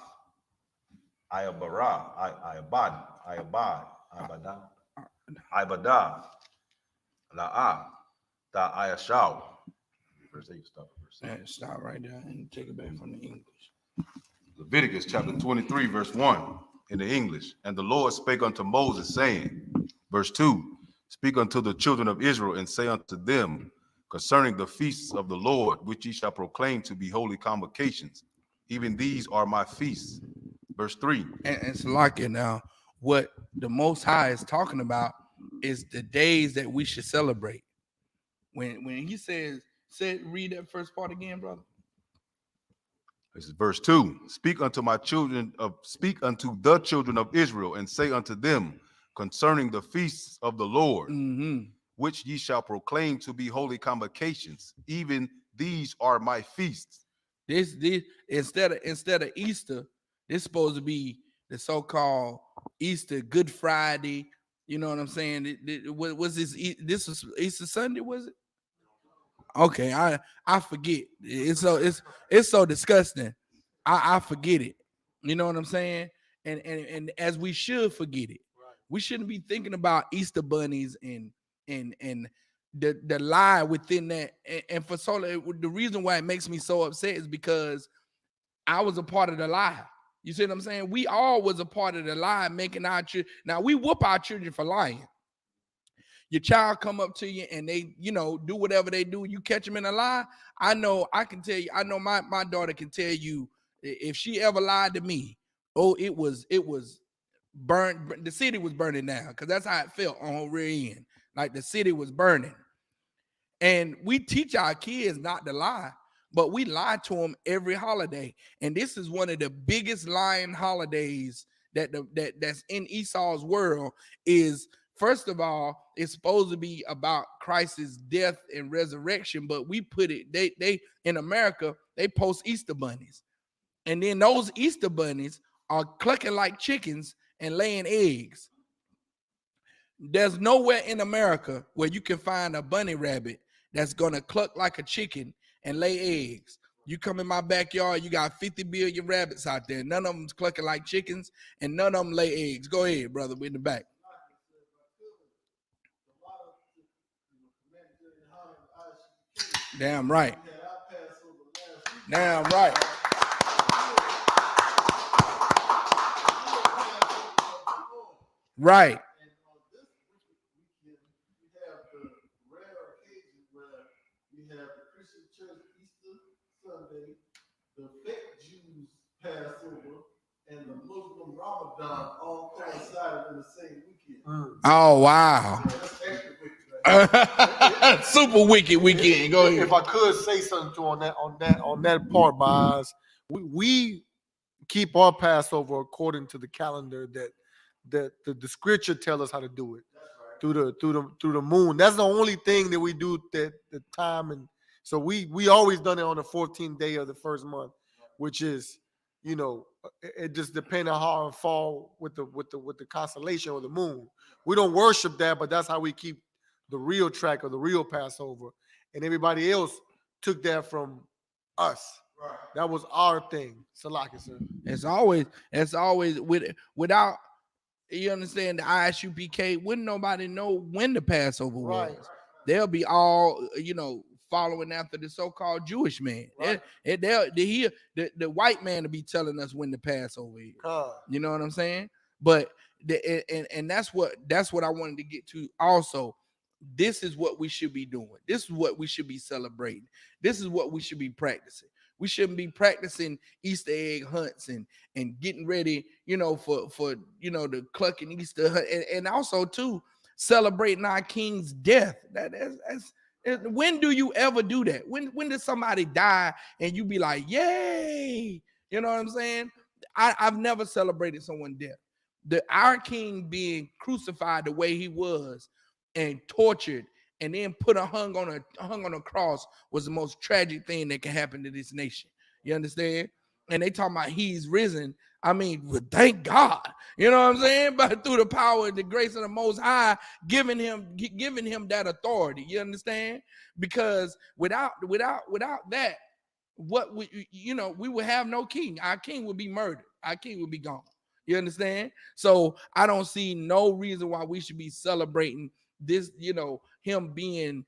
Ibadah. La'a. Ayashaw. Verse 8, stop. Stop right there and take it back from the English. Leviticus chapter 23, verse 1 in the English. And the Lord spake unto Moses, saying, verse 2, speak unto the children of Israel and say unto them concerning the feasts of the Lord, which ye shall proclaim to be holy convocations. Even these are my feasts. Verse 3. And Salakia, now, what the Most High is talking about is the days that we should celebrate. When he said, read that first part again, brother. This is verse 2. Speak unto the children of Israel and say unto them concerning the feasts of the Lord, which ye shall proclaim to be holy convocations. Even these are my feasts. This instead of Easter, this is supposed to be the so-called Easter Good Friday. You know what I'm saying? What was this? This was Easter Sunday, was it? Okay, I forget. It's so disgusting. I forget it. You know what I'm saying? And as we should forget it. We shouldn't be thinking about Easter bunnies and the lie within that. And for the reason why it makes me so upset is because I was a part of the lie. You see what I'm saying? We all was a part of the lie, making our children. Now we whoop our children for lying. Your child come up to you and they, do whatever they do. You catch them in a lie. I know my daughter can tell you if she ever lied to me. Oh, it was burned. The city was burning down because that's how it felt on her rear end. Like the city was burning. And we teach our kids not to lie, but we lie to them every holiday. And this is one of the biggest lying holidays that's in Esau's world is, first of all, it's supposed to be about Christ's death and resurrection, but we put it, they in America, they post Easter bunnies. And then those Easter bunnies are clucking like chickens and laying eggs. There's nowhere in America where you can find a bunny rabbit that's gonna cluck like a chicken and lay eggs. You come in my backyard, you got 50 billion rabbits out there. None of them's clucking like chickens and none of them lay eggs. Go ahead, brother, we're in the back. Damn right. Damn right. Right. Sunday, the fake Jews Passover, and the Muslim Ramadan all coincided in the same weekend. Oh wow! Yeah, that's extra wicked, right? Super wicked weekend. Go ahead. If I could say something to on that part, Boz, we keep our Passover according to the calendar that the scripture tell us how to do it. Through the moon. That's the only thing that we do that the time. And so we always done it on the 14th day of the first month, which is, it just depends on how it fall with the constellation or the moon. We don't worship that, but that's how we keep the real track of the real Passover. And everybody else took that from us. Right. That was our thing. Salaki, sir. It's always without. You understand the ISUPK? Wouldn't nobody know when the Passover was? They'll be all, following after the so-called Jewish man. Right. The white man to be telling us when the Passover is. You know what I'm saying? But and that's what I wanted to get to also. This is what we should be doing. This is what we should be celebrating. This is what we should be practicing. We shouldn't be practicing Easter egg hunts and getting ready, for the clucking Easter hunt, and also too celebrating our King's death. When do you ever do that? When does somebody die and you be like, yay? You know what I'm saying? I've never celebrated someone's death. Our King being crucified the way he was and tortured and then hung on a cross was the most tragic thing that can happen to this nation. You understand? And they talking about he's risen. I mean, well, thank God. You know what I'm saying? But through the power and the grace of the Most High, giving him that authority. You understand? Because without that, we would have no king. Our king would be murdered. Our king would be gone. You understand? So I don't see no reason why we should be celebrating this, him being,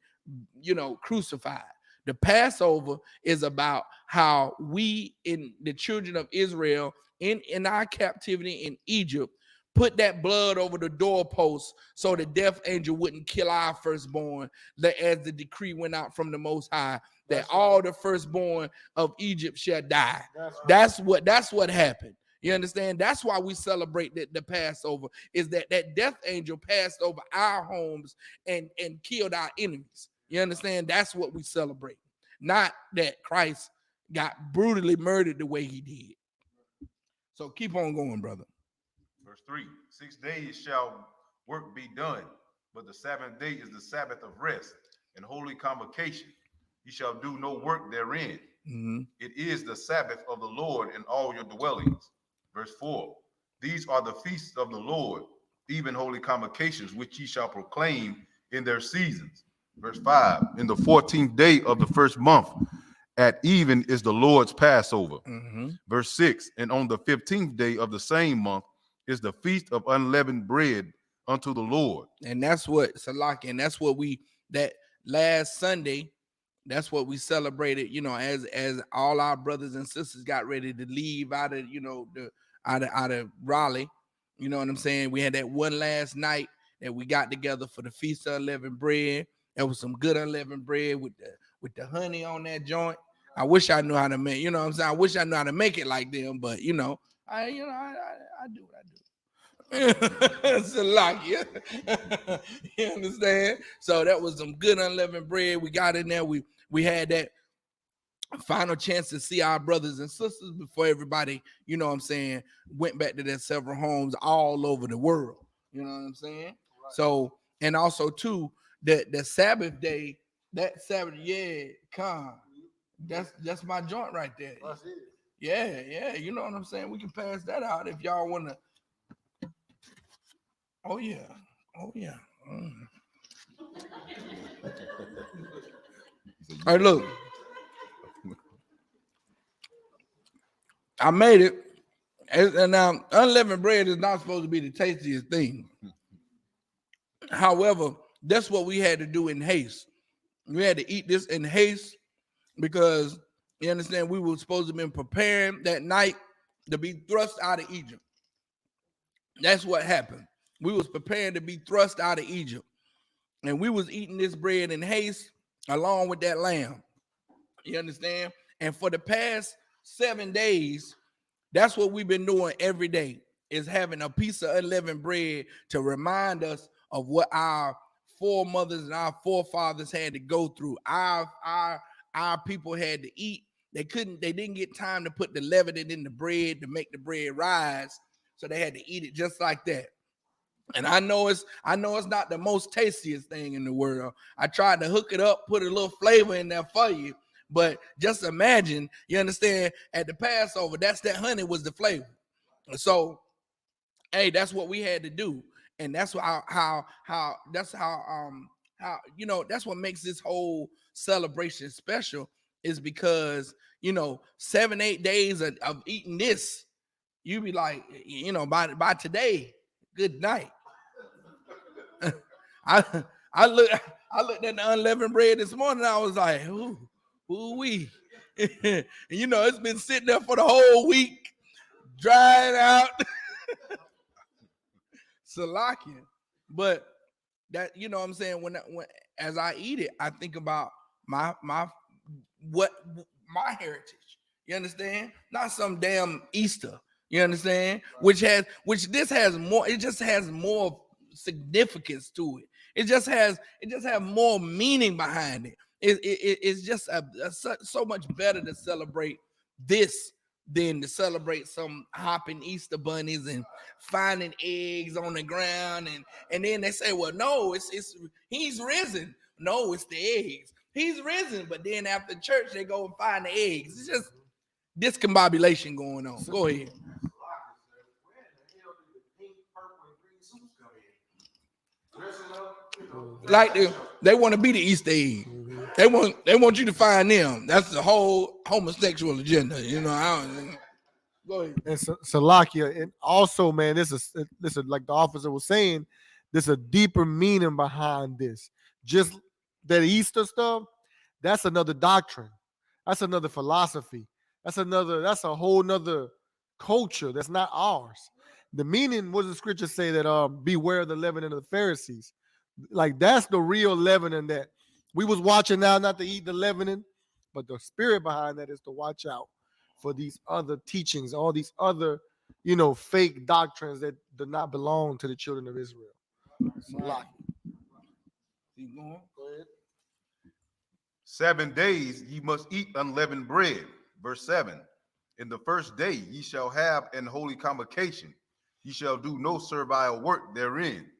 crucified. The Passover is about how we, in the children of Israel, in our captivity in Egypt, put that blood over the doorpost so the death angel wouldn't kill our firstborn, as the decree went out from the Most High, that all the firstborn of Egypt shall die. That's what happened. You understand? That's why we celebrate the Passover, is that death angel passed over our homes and killed our enemies. You understand? That's what we celebrate. Not that Christ got brutally murdered the way he did. So keep on going, brother. Verse 3, 6 days shall work be done, but the seventh day is the Sabbath of rest and holy convocation. You shall do no work therein. Mm-hmm. It is the Sabbath of the Lord in all your dwellings. Verse 4, these are the feasts of the Lord, even holy convocations, which ye shall proclaim in their seasons. Verse 5, in the 14th day of the first month, at even is the Lord's Passover. Mm-hmm. Verse 6, and on the 15th day of the same month is the feast of unleavened bread unto the Lord. And that's what, Salaki, and that's what that last Sunday, that's what we celebrated, as all our brothers and sisters got ready to leave out of, out of Raleigh. You know what I'm saying? We had that one last night that we got together for the Feast of Unleavened Bread. There was some good unleavened bread with the honey on that joint. I wish I knew how to make, you know what I'm saying? I wish I knew how to make it like them, but I do what I do. It's a lot, yeah. You understand? So that was some good unleavened bread. We got in there. We had that final chance to see our brothers and sisters before everybody, you know what I'm saying, went back to their several homes all over the world. You know what I'm saying? Right. So, and also too, the Sabbath day, that Sabbath, that's my joint right there. That's it. Yeah, you know what I'm saying? We can pass that out if y'all want to. Oh yeah. Mm. All right, look. I made it. And now, unleavened bread is not supposed to be the tastiest thing. However, that's what we had to do in haste. We had to eat this in haste because, you understand, we were supposed to have been preparing that night to be thrust out of Egypt. That's what happened. We was preparing to be thrust out of Egypt. And we was eating this bread in haste along with that lamb. You understand? And for the past 7 days, that's what we've been doing every day, is having a piece of unleavened bread to remind us of what our foremothers and our forefathers had to go through. Our people had to eat. They didn't get time to put the leaven in the bread to make the bread rise. So they had to eat it just like that. And I know it's not the most tastiest thing in the world. I tried to hook it up, put a little flavor in there for you. But just imagine, you understand, at the Passover, that honey was the flavor. So, hey, that's what we had to do. And that's how that's what makes this whole celebration special, is because, 7-8 days of eating this, you be like, by today, good night. I I looked at the unleavened bread this morning. I was like, ooh wee. And you know, it's been sitting there for the whole week, drying out. Salakia. But that, you know what I'm saying, when as I eat it, I think about my heritage. You understand? Not some damn Easter. You understand? Which this has more, it just has more significance to it. It just has more meaning behind it. It's just so much better to celebrate this than to celebrate some hopping Easter bunnies and finding eggs on the ground, and then they say, well, no, it's he's risen. No, it's the eggs. He's risen, but then after church they go and find the eggs. It's just discombobulation going on. Go ahead. Like they want to be the Easter egg. They want you to find them. That's the whole homosexual agenda. You know, I don't. Go ahead. And Salakia, and also, man, this is like the officer was saying, there's a deeper meaning behind this. Just that Easter stuff, that's another doctrine. That's another philosophy. That's a whole nother culture that's not ours. The meaning, what does the scripture say, that beware of the leavening of the Pharisees? Like, that's the real leavening that we was watching now, not to eat the leavening, but the spirit behind that is to watch out for these other teachings, all these other, fake doctrines that do not belong to the children of Israel. Right. Keep going. Go ahead. 7 days ye must eat unleavened bread. Verse 7. In the first day ye shall have an holy convocation. Ye shall do no servile work therein.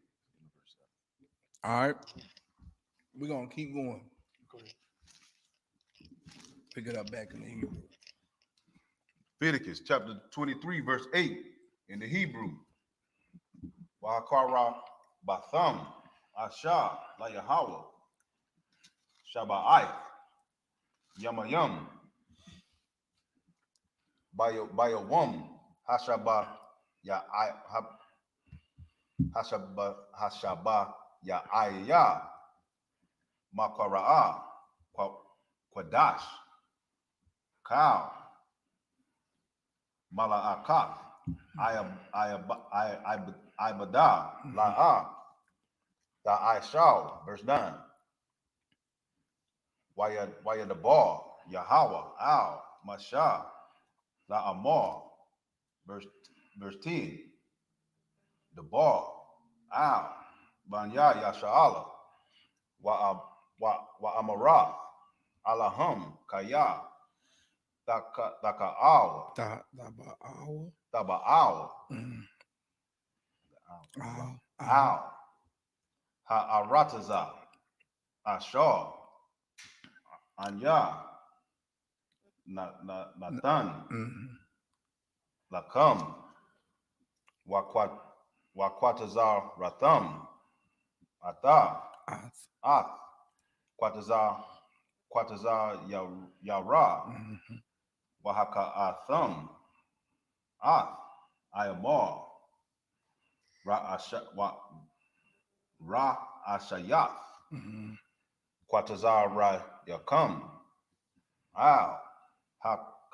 All right. We're going to keep going. Pick it up back in the Hebrew. Leviticus chapter 23, verse 8 in the Hebrew. Wa'akara batham asha la Yahweh shaba'ai yamayam bayawam hashaba ya hashaba ya ayya makara'a kwadash cow mala'akat ibada la'a da'aishal. Verse 9. Waya the ball Yahweh al masha la amor. Verse 10. The ball al banya yasha'ala wa amara alaham kaya Daka'awa. Taba'awa. Ow. Ha'arataza. Ashar. Anya. Nathan. Lakam. Wakwatazar Ratham. Ata. Ath. Kwatazar Yara. Wahaka Atham. Ath. Ayamar. Ra Ashayath. Kwatazar Ra Yakam. Al.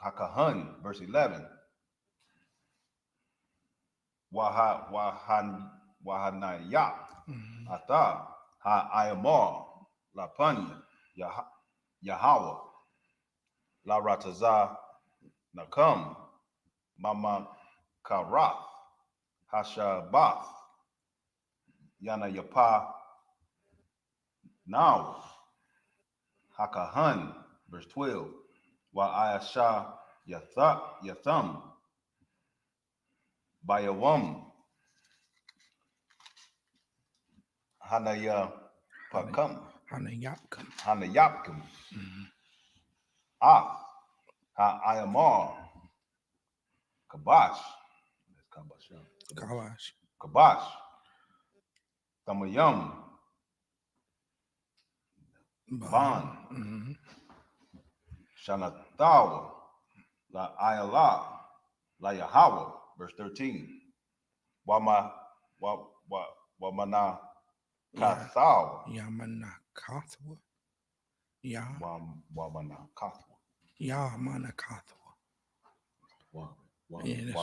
Hakahan. Verse 11. Wahanayat. Ata. Ha Ayamar. Lapanya. Yahweh. La Rataza Nakam. Mama Karath. Hashabath. Yana Yapa. Now. Hakahan. Verse 12. Wa Ayasha Yatham. Bayawam. Hanaya Pakam. Hanayapkam. Ah. Ayamar. Kabash. Kabash. Tamayam. Ban. Shanatawa. La Ayala. La Yahweh. Verse 13. Wamana Kathawa. Kathwa. Yeah. Wamanakathwa. Yeah, Manakathwa. Yeah,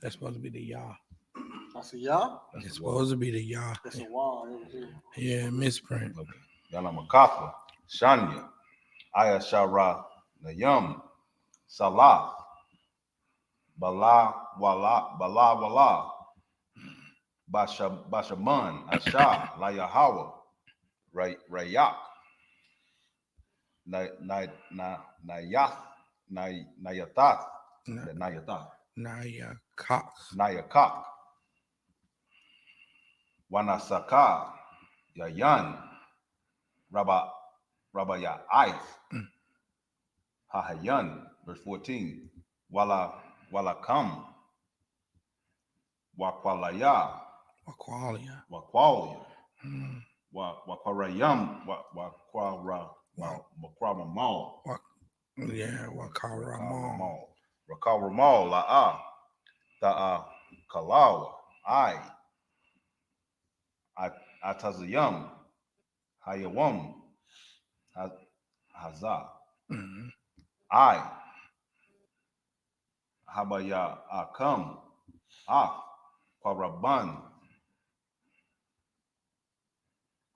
that's supposed to be the Yah. That's a Yah? It's supposed to be the Yah. That's a Wah. Yeah, misprint. Okay. Yalamakatha, Shanya, Ayashara, Nayam, Salah, Bala, Wala, Bashaman, Asha, Layahawa, Rayak, Nayatat, Nayakak, Wanasaka, Yayan, Rabaya Ith, Hahayan, verse 14, Walakam, Wakwalia, Wakwarayam, Wakwaramal, Wakaramal, La'a, Ta'a, Kalawa, Atazayam, Hayawam, Hazah, Habaya Akam, Kwaraban,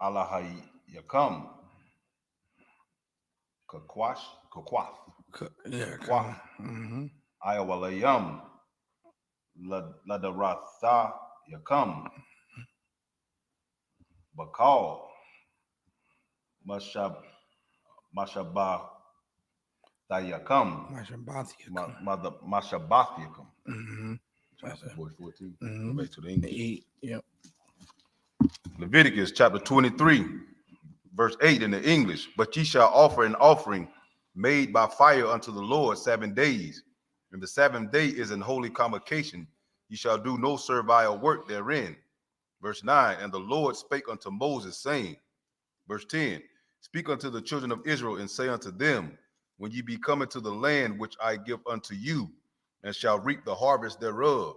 Alahayakam, Kakwath, Ayawalayam, Ladaratha Yakam, Bakal, Mashabah Tayakam, Mashabath Yakam. Chapter 14. Go back to the English. Yep. Leviticus chapter 23, verse 8 in the English. But ye shall offer an offering made by fire unto the Lord 7 days. And the 7th day is an holy convocation. Ye shall do no servile work therein. Verse 9, and the Lord spake unto Moses, saying, verse 10, speak unto the children of Israel, and say unto them, when ye be come into the land which I give unto you, and shall reap the harvest thereof,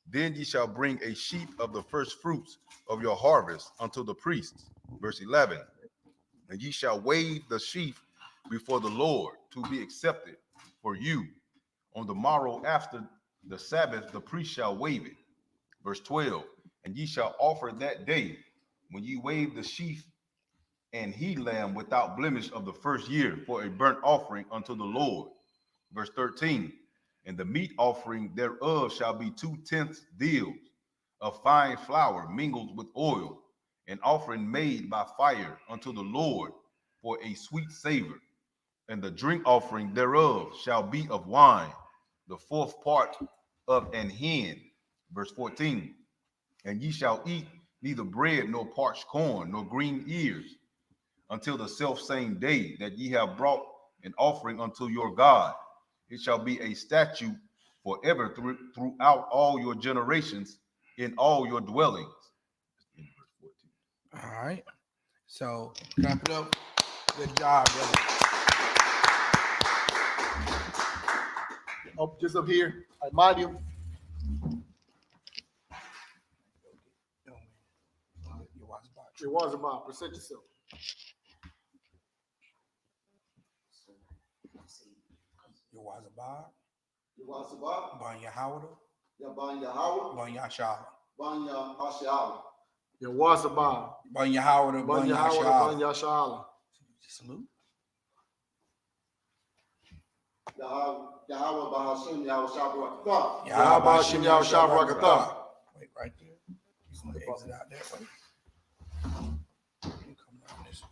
then ye shall bring a sheep of the first fruits of your harvest unto the priests. Verse 11, and ye shall wave the sheaf before the Lord to be accepted for you. On the morrow after the Sabbath, the priest shall wave it. Verse 12, and ye shall offer that day, when ye wave the sheaf, and he lamb without blemish of the first year for a burnt offering unto the Lord. Verse 13, and the meat offering thereof shall be 2/10 deals of fine flour mingled with oil, an offering made by fire unto the Lord for a sweet savor. And the drink offering thereof shall be of wine, the 4th part of an hin. Verse 14, and ye shall eat neither bread nor parched corn nor green ears until the selfsame day that ye have brought an offering unto your God. It shall be a statute forever throughout all your generations in all your dwellings. All right. So clap it up. Good job, brother. Up, just up here. I mind you. It was about. Present yourself. Yawazabah. Banya Howard. Banya Howard. Banya Shala. Banya Hashala. Yawazabah. Banya Howard. Banya Howard. Banya Shala. Salute. Yahweh Bahashim Yahweh Shabrakatah. Yahweh Bahashim Yahweh Shabrakatah. Wait, right there. You want to exit out that way? You come down this way.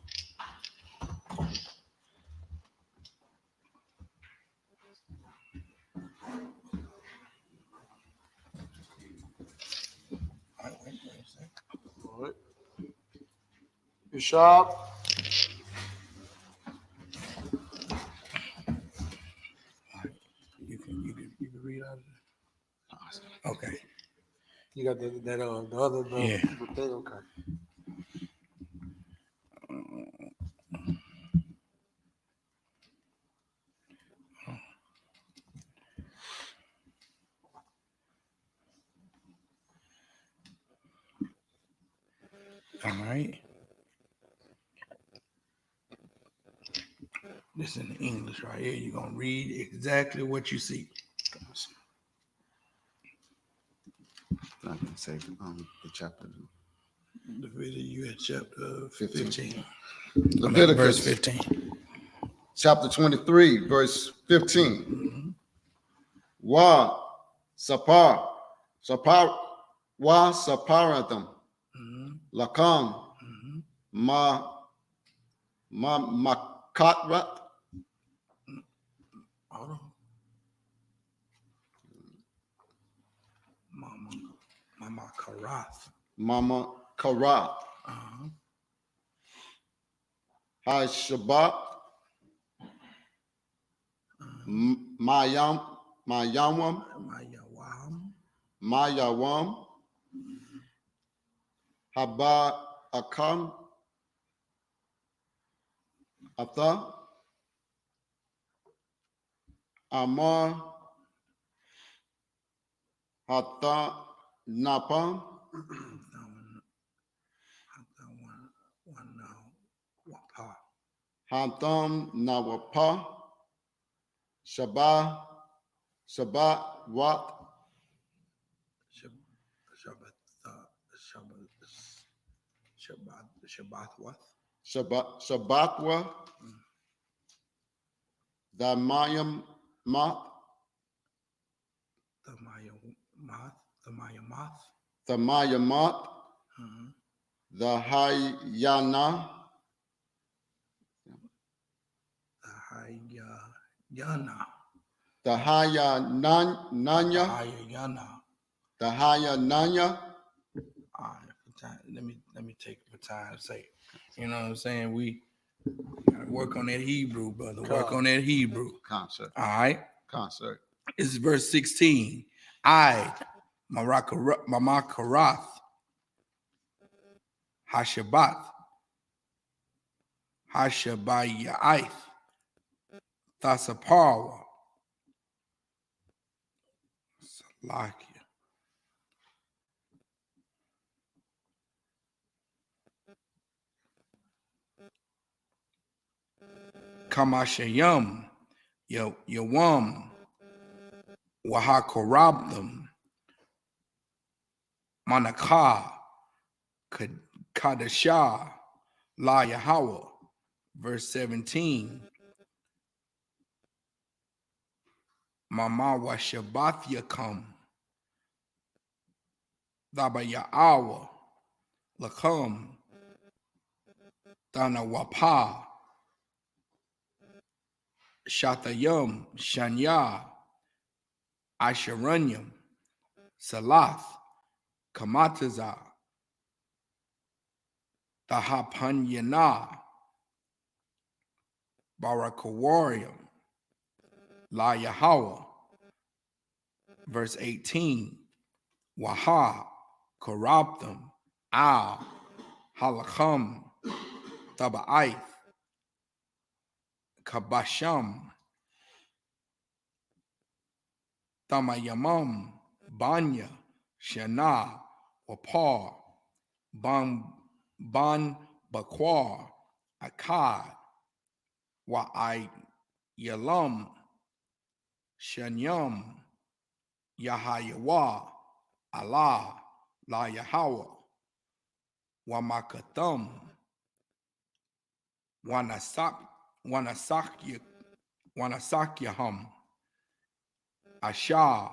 All right, wait a second. All right. You sharp. You can read out of it. Okay. You got the other Yeah. the thing, okay. All right. This in the English right here. You're going to read exactly what you see. I can say the chapter. Leviticus, you at chapter 15. Leviticus, verse 15. Chapter 23, verse 15. Wa sapar, wa saparatham, lakam, makatrat. Hold on. Mama Karath. Mama Karath. Hai Shabbat. Mayawam. Haba Akam. Atha. Amar. Hatha Napam. Hatham Nawapa. Shabbat Wat. Shabbatwa. Damayam Math. The Mayamat, the Hayana, the Hayananya, the Hayananya. Let me take the time to say, you know what I'm saying? We gotta work on that Hebrew, brother. Work on that Hebrew. Concert. All right. Concert. This is verse 16. I, Mamakarath, Hashabath, Hashabayaith, Thasaparwa, Salakia. Kamashayam, Yawam, Wahakorabdam, Manakah, Kadashah, La Yahweh. Verse 17. Mama wa Shabbat Yakam, Daba Ya'awa, Lakam, Dana Wapa, Shatayam, Shanya, Asharanyam, Salath, Kamataza, Tahapanyana, Barakawariam, La Yahweh. Verse 18. Waha, Karabtham, Al, Halakam, Taba'aith, Kabasham, Tamayamam, Banya, Shana, Wapar, Ban Bakwar, Akkad, Wa'ai Yalam, Shanyam, Yahayawa, Allah, La Yahweh, Wamakatham, Wanasakyaham, Ashah,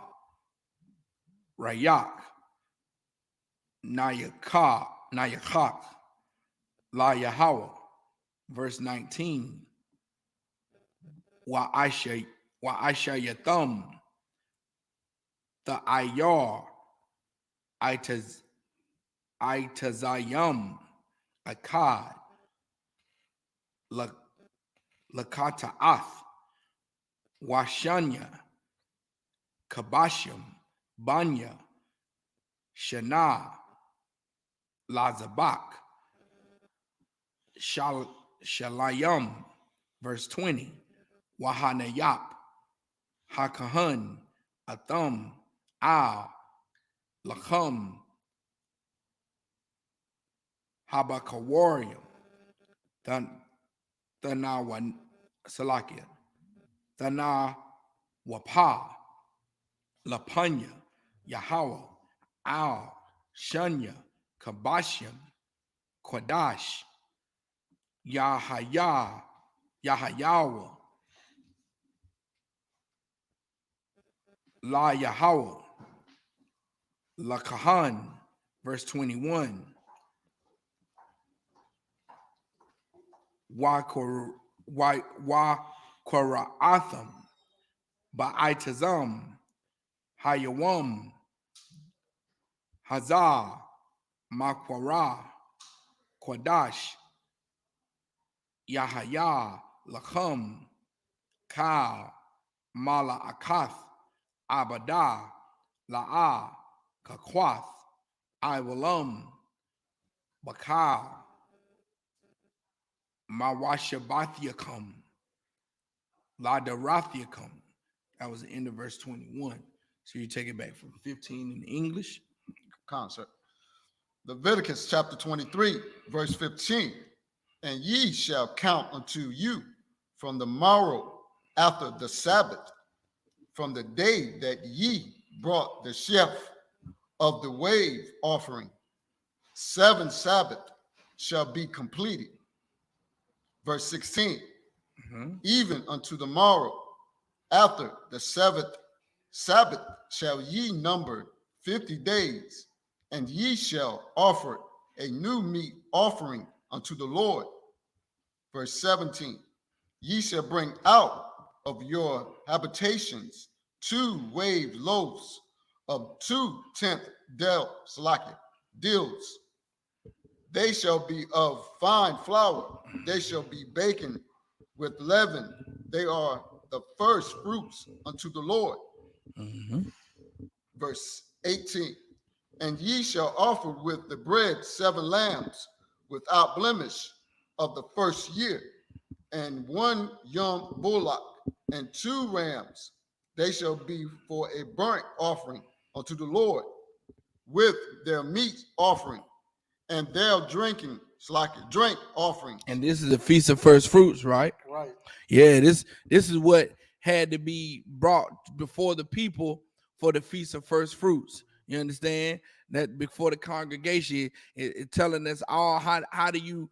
Rayak, Nayakak, La Yahweh. Verse 19. Wa'asha Yatham, the Ayar, Itazayam, Akkad, Lakata'ath, Washanya, Kabashim, Banya, Shana, Lazabak, Shalayam. Verse 20. Wahanayap, Hakahan, Atham, Al, Lacham, Habakawarium, Salakia, Thana Wapa, Lapanya, Yahweh, Al, Shanya, Kabashim, Quadash, Yahaya, Yahayawa, La Yahweh, La Kahan, verse 21. Wa Qara'atham, Ba'itazam, Hayawam, Hazah, Makwara, Quadash, Yahaya, Lacham, Ka, Mala Akath, Abada, La'a, Kakwath, Iwalam, Bakal, Mawashabathiakum, Ladarathiakum. That was the end of verse 21. So you take it back from 15 in English. Concert. Leviticus chapter 23, verse 15. And ye shall count unto you from the morrow after the Sabbath, from the day that ye brought the sheaf of the wave offering. 7 Sabbath shall be completed. Verse 16. Even unto the morrow after the seventh Sabbath shall ye number 50 days, and ye shall offer a new meat offering unto the Lord. Verse 17. Ye shall bring out of your habitations 2 waved loaves of 2 tenth deals. They shall be of fine flour. They shall be baken with leaven. They are the first fruits unto the Lord. Verse 18. And ye shall offer with the bread 7 lambs without blemish of the first year, and 1 young bullock, and 2 rams. They shall be for a burnt offering unto the Lord, with their meat offering, and their drink offering. And this is the Feast of First Fruits, right? Right. Yeah, this is what had to be brought before the people for the Feast of First Fruits. You understand? That before the congregation, it telling us all how do you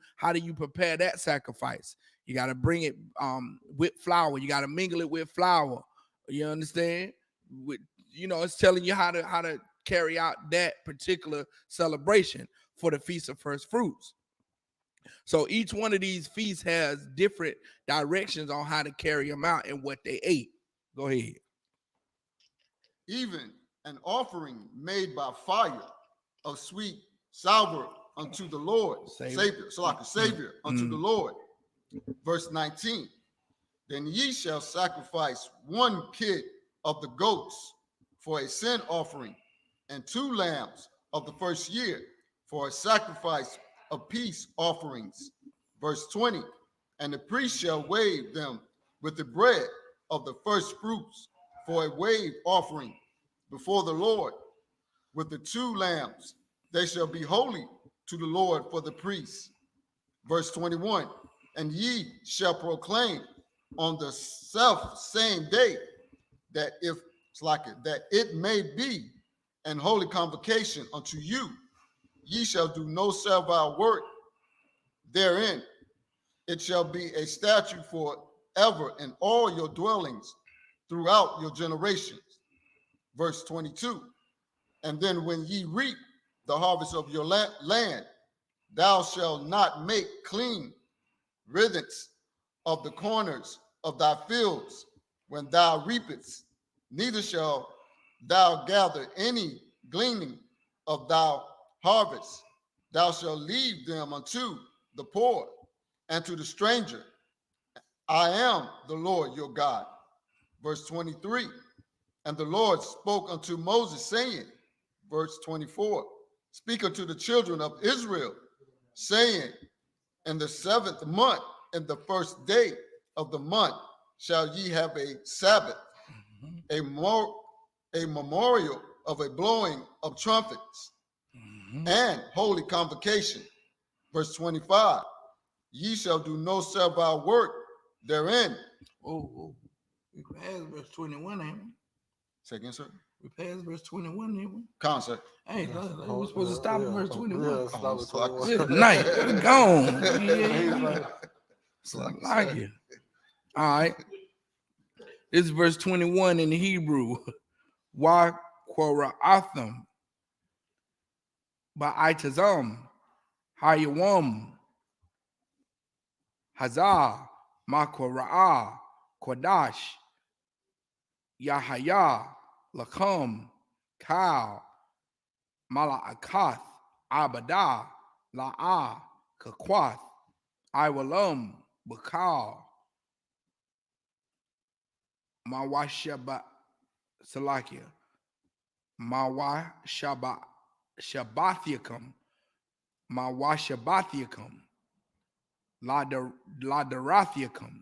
prepare that sacrifice? You got to bring it with flour. You got to mingle it with flour. You understand? It's telling you how to carry out that particular celebration for the Feast of First Fruits. So each one of these feasts has different directions on how to carry them out and what they ate. Go ahead. Even an offering made by fire of sweet savor unto the Lord. Savior unto the Lord. Verse 19. Then ye shall sacrifice 1 kid of the goats for a sin offering, and 2 lambs of the first year for a sacrifice of peace offerings. Verse 20. And the priest shall wave them with the bread of the first fruits for a wave offering before the Lord. With the 2 lambs, they shall be holy to the Lord for the priests. Verse 21. And ye shall proclaim on the self same day that it may be an holy convocation unto you. Ye shall do no servile work therein. It shall be a statute forever in all your dwellings throughout your generations. Verse 22. And then when ye reap the harvest of your land, thou shalt not make clean riddance of the corners of thy fields when thou reapest, neither shalt thou gather any gleaning of thy harvest. Thou shalt leave them unto the poor and to the stranger. I am the Lord your God. Verse 23. And the Lord spoke unto Moses, saying, verse 24, speak unto the children of Israel, saying, in the 7th month, in the first day of the month, shall ye have a Sabbath, a memorial of a blowing of trumpets, and holy convocation. Verse 25, ye shall do no servile work therein. Oh, we passed verse 21, ain't we? Say again, sir. We passed verse 21, ain't we? Concert. Hey, we're supposed to stop at verse 21. Yeah, stop at 21. Good night. We're gone. Yeah. Like it. All right. This is verse 21 in the Hebrew. Wa Qora'atham Ba'itazam Hayawam Hazah Makora'ah Kodash Yahaya Lakam Kal Mala'akath Abadah La'ah Kakwath Iwalam Bakal Mawashaba Salakia Shabathiacum Mawashabathiacum Ladarathiacum.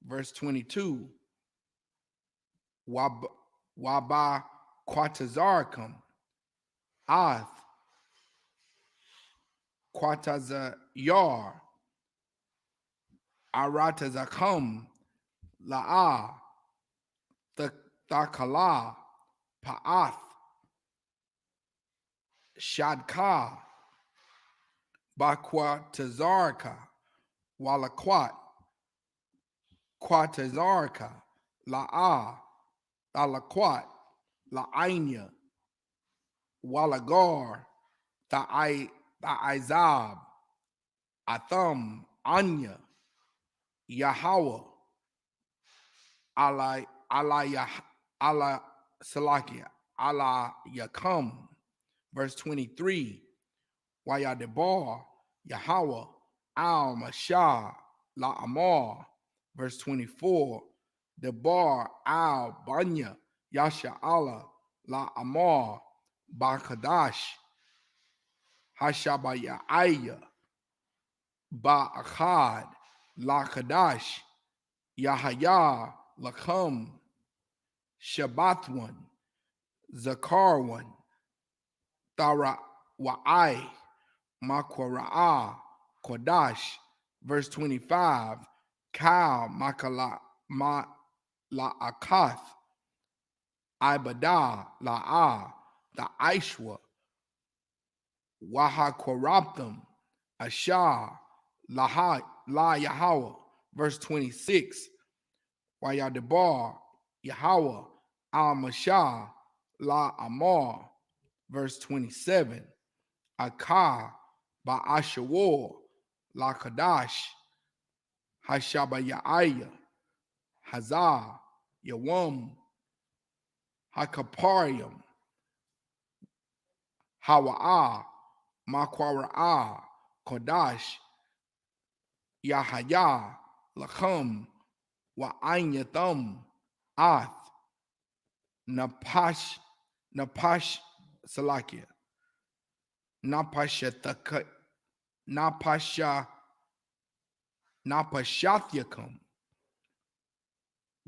Verse 22. Waba Quatazaricum Ath Quatazayar Aratazakum La'ah Thakala Pa'ath Shadka Baquatazarka Walaquat Quatazarka La'ah Talaquat La'ainya Walagar Ta'izab Atham Anya Yahweh Allah Salakia Allah Yakum. Verse 23. Wayadebar Yahweh Al Mashah La Amar. Verse 24. Debar Al Banya Yasha Allah La Amar Bakadash Hashabayaya Ba'achad La Kadash Yahaya Lakam Shabbatwan Zakarwan Tara Wa'ai Makwara'a Kodash. Verse 25. Kal Makala Ma La Akath Ibadah La'ah the Aishwa Waha Korabtham Ashah La Yahweh. Verse 26. Wayadebar Yahweh Al Mashah La Amar. Verse 27. Akah Ba'ashawor La Kadash Hashabayaya Hazah Yawam Hakaparium Hawa'ah Makwara'ah Kodash Yahaya Lacham Wa'anyatham Ath Napash Salakia Napashathiacum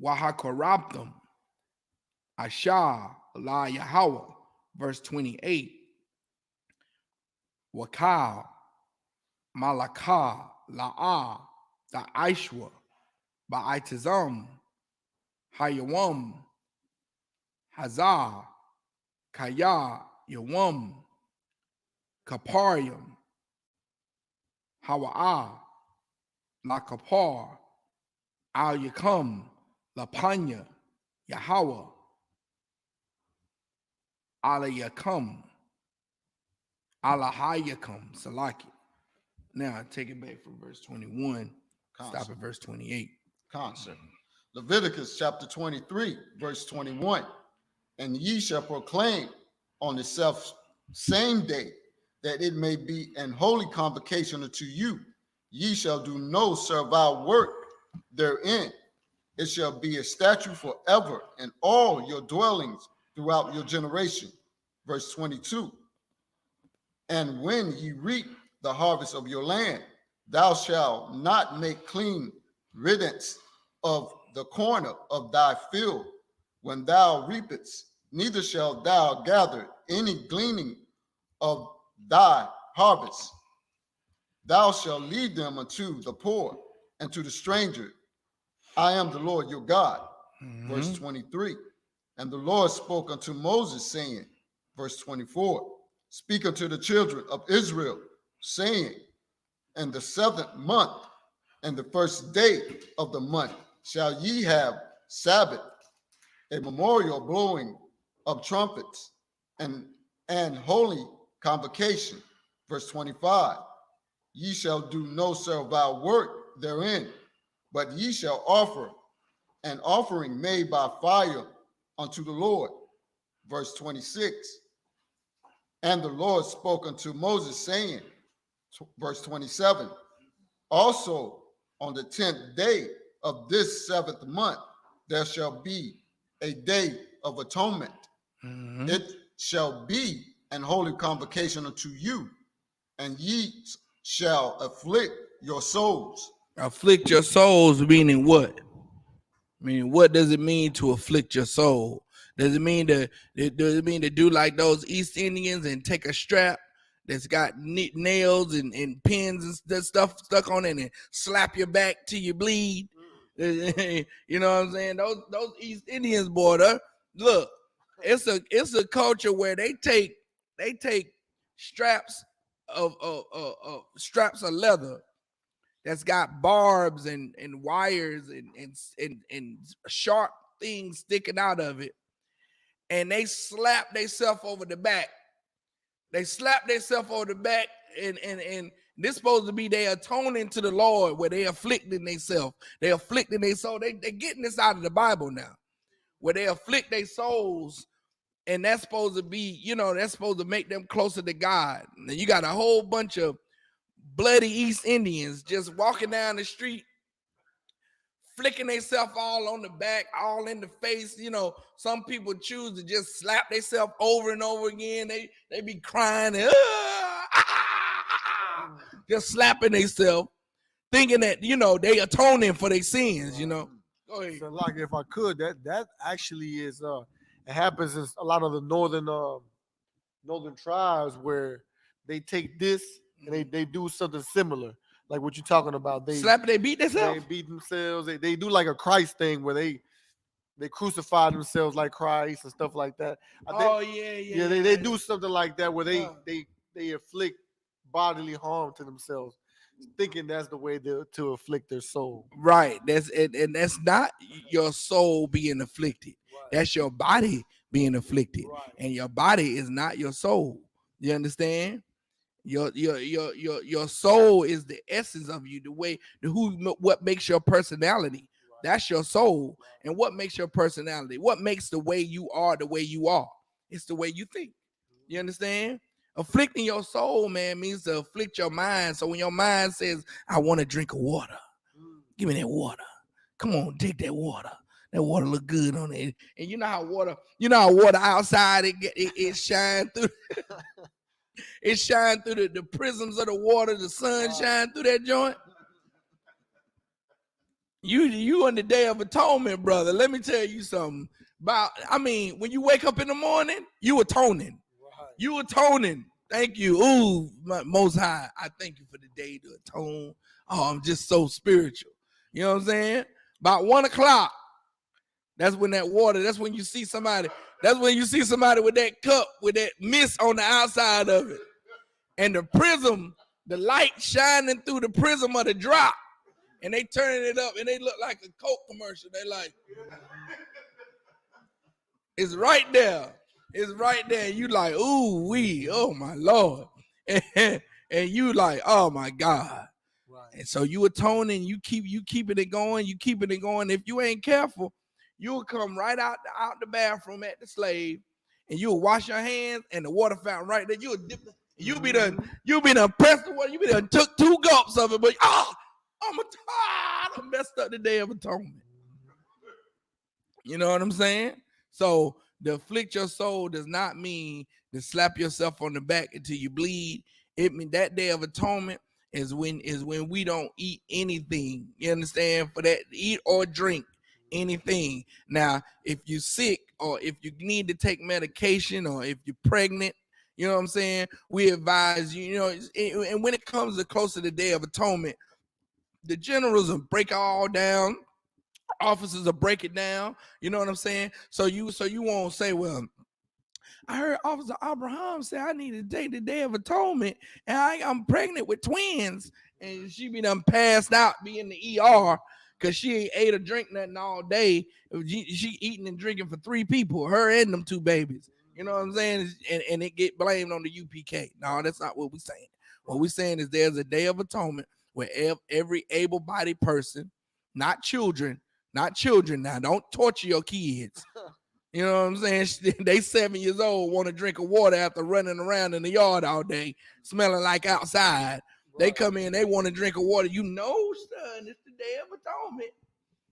Wahakorabtham Asha La Yahweh. Verse 28. Wakal Malakah La'ah the Aishwa Ba'itazam Hayawam Hazah Kaya Yawam Kaparium Hawa'ah La Kapar Al Yakum La Panya Yahweh Ala Yakum Alahayakum Salaki. Now take it back from verse 21. Stop at verse 28. Concert. Leviticus chapter 23, verse 21. And ye shall proclaim on the same day that it may be an holy convocation unto you. Ye shall do no servile work therein. It shall be a statute forever in all your dwellings throughout your generation. Verse 22. And when ye reap the harvest of your land, thou shalt not make clean riddance of the corner of thy field when thou reapest, neither shalt thou gather any gleaning of thy harvest. Thou shalt lead them unto the poor and to the stranger I am the Lord your God. Verse 23. And the Lord spoke unto Moses, saying, verse 24, speak unto the children of Israel, saying, in the 7th month, and the first day of the month, shall ye have Sabbath, a memorial blowing of trumpets, and holy convocation. Verse 25, ye shall do no servile work therein, but ye shall offer an offering made by fire unto the Lord. Verse 26, and the Lord spoke unto Moses, saying, verse 27, also on the 10th day of this 7th month, there shall be a day of atonement. It shall be an holy convocation unto you, and ye shall afflict your souls. Afflict your souls, meaning what? Meaning, what does it mean to afflict your soul? Does it mean to do like those East Indians and take a strap that's got nails and pins and that stuff stuck on it and slap your back till you bleed? You know what I'm saying? Those East Indians, border. Look, it's a culture where they take straps of straps of leather that's got barbs and wires and sharp things sticking out of it, and they slap themselves over the back. They slap themselves over the back, and this supposed to be they atoning to the Lord, where they afflicting themselves. They afflicting their soul. They getting this out of the Bible now, where they afflict their souls, and that's supposed to be, that's supposed to make them closer to God. And you got a whole bunch of bloody East Indians just walking down the street, flicking themselves all on the back, all in the face. Some people choose to just slap themselves over and over again. They be crying and just slapping themselves, thinking that they atoning for their sins. Go ahead. So, like, if I could, that actually is it happens in a lot of the northern tribes where they take this and they do something similar, like what you're talking about. They slap, they beat themselves. They beat themselves. They do like a Christ thing where they crucify themselves like Christ and stuff like that. They do something like that where they inflict bodily harm to themselves, thinking that's the way to afflict their soul. Right. That's not your soul being afflicted. Right. That's your body being afflicted, right. And your body is not your soul. You understand? Your soul is the essence of you, the way, what makes your personality. That's your soul. And what makes your personality? What makes the way you are the way you are? It's the way you think. You understand? Afflicting your soul, man, means to afflict your mind. So when your mind says, I want to drink of water, give me that water. Come on, take that water. That water look good on it. And you know how water outside, it shine through. It shine through the prisms of the water. The sun shine through that joint. You on the Day of Atonement, brother. Let me tell you something when you wake up in the morning, you atoning. Right. You atoning. Thank you. Ooh, Most High, I thank you for the day to atone. Oh, I'm just so spiritual. You know what I'm saying? About 1 o'clock. That's when that's when you see somebody with that cup, with that mist on the outside of it. And the prism, the light shining through the prism of the drop. And they turning it up and they look like a Coke commercial. They like, it's right there. It's right there. And you like, ooh, oh my Lord. And you like, oh my God. Right. And so you atoning, you keeping it going. If you ain't careful, you'll come right out the bathroom at the slave, and you'll wash your hands, and the water fountain right there. You'll dip. You be done pressed the water. You be done took 2 gulps of it, but I messed up the Day of Atonement. You know what I'm saying? So to afflict your soul does not mean to slap yourself on the back until you bleed. It means that Day of Atonement is when we don't eat anything. You understand? For that, eat or drink anything. Now, if you're sick or if you need to take medication or if you're pregnant, you know what I'm saying? We advise you, and when it comes to close to the Day of Atonement, the generals will break all down Officers will break it down. You know what I'm saying? So you won't say, well, I heard Officer Abraham say I need to take the Day of Atonement, and I'm pregnant with twins, and she be done passed out, be in the ER because she ain't ate or drink nothing all day. She eating and drinking for 3 people, her and them 2 babies. You know what I'm saying? And it get blamed on the UPK. No, that's not what we're saying. What we're saying is there's a Day of Atonement where every able-bodied person, not children now, don't torture your kids. You know what I'm saying? They 7 years old, want to drink of water after running around in the yard all day, smelling like outside. They come in, they want to drink of water. You know, son, it's the Day of Atonement.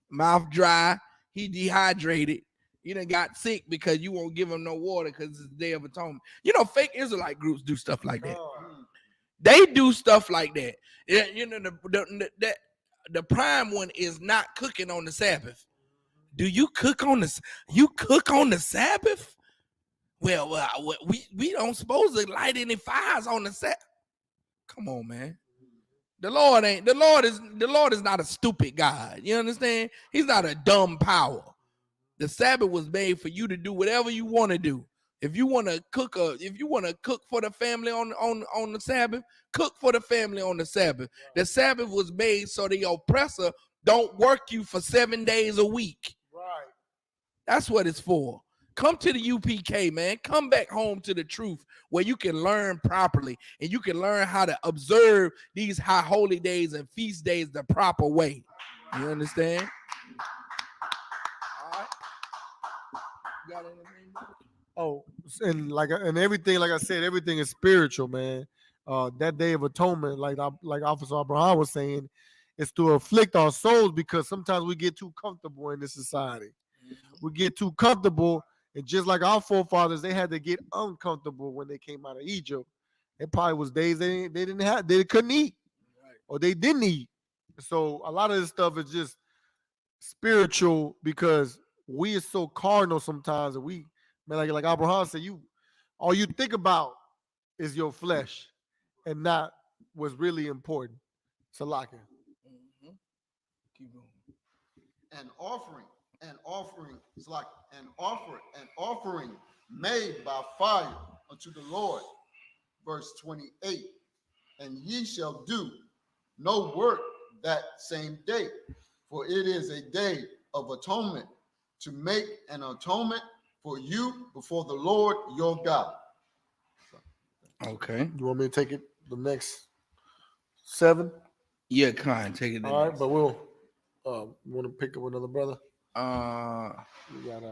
Mouth dry, he dehydrated. He done got sick because you won't give him no water because it's the Day of Atonement. You know, fake Israelite groups do stuff like that. They do stuff like that. You know, the prime one is not cooking on the Sabbath. Do you cook on the Sabbath? Well, we don't supposed to light any fires on the Sabbath. Come on, man. The Lord is not a stupid God. You understand? He's not a dumb power. The Sabbath was made for you to do whatever you want to do. If you want to cook for the family on the Sabbath, cook for the family on the Sabbath. The Sabbath was made so the oppressor don't work you for 7 days a week. Right. That's what it's for. Come to the UPK, man. Come back home to the truth where you can learn properly and you can learn how to observe these high holy days and feast days the proper way. You understand? All right. You got anything? Oh, and everything, like I said, everything is spiritual, man. That Day of Atonement, like Officer Abraham was saying, is to afflict our souls because sometimes we get too comfortable in this society. We get too comfortable, and just like our forefathers, they had to get uncomfortable when they came out of Egypt. It probably was days they couldn't eat, or they didn't eat. So a lot of this stuff is just spiritual because we are so carnal sometimes, and we, man, like Abraham said, all you think about is your flesh, and not what's really important. Salakia. Keep going. An offering made by fire unto the Lord. Verse 28. And ye shall do no work that same day, for it is a day of atonement, to make an atonement for you before the Lord your God. Okay. You want me to take it the next 7? Yeah, kind. Take it. All right, but we'll want to pick up another brother. We got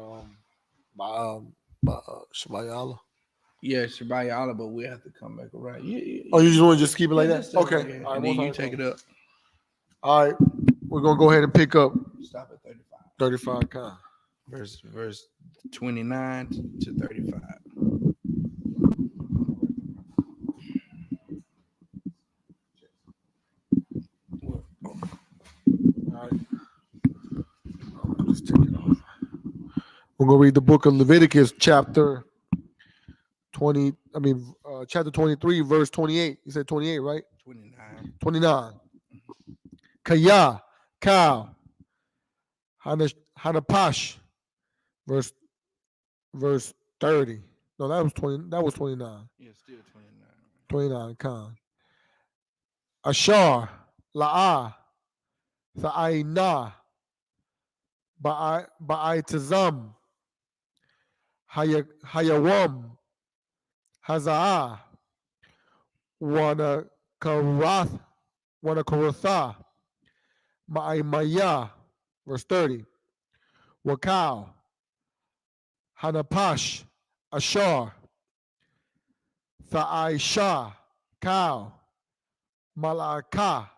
Shabayala. Yeah, Shabayala, but we have to come back around. You just want to just keep it like that? Okay. All right, then you take it up. All right, we're gonna go ahead and pick up. Stop at 35. 35 kind. Verse 29 to 35. All right. Just take it off. We're gonna read the book of Leviticus, chapter 20. Chapter 23, verse 28. You said 28, right? 29. 29. Kaya, cow, Hanapash, verse 30. No, that was 20. That was 29. Yeah, still 29.29. Khan. Ashar, La'ah, Tha'aina, Ba'aitazam, Hayawam, Haza'ah, Wanakaratha, Ma'imaya, verse 30. Wakal, Hanapash, Ashar, Tha'aisha, cow, Malaka,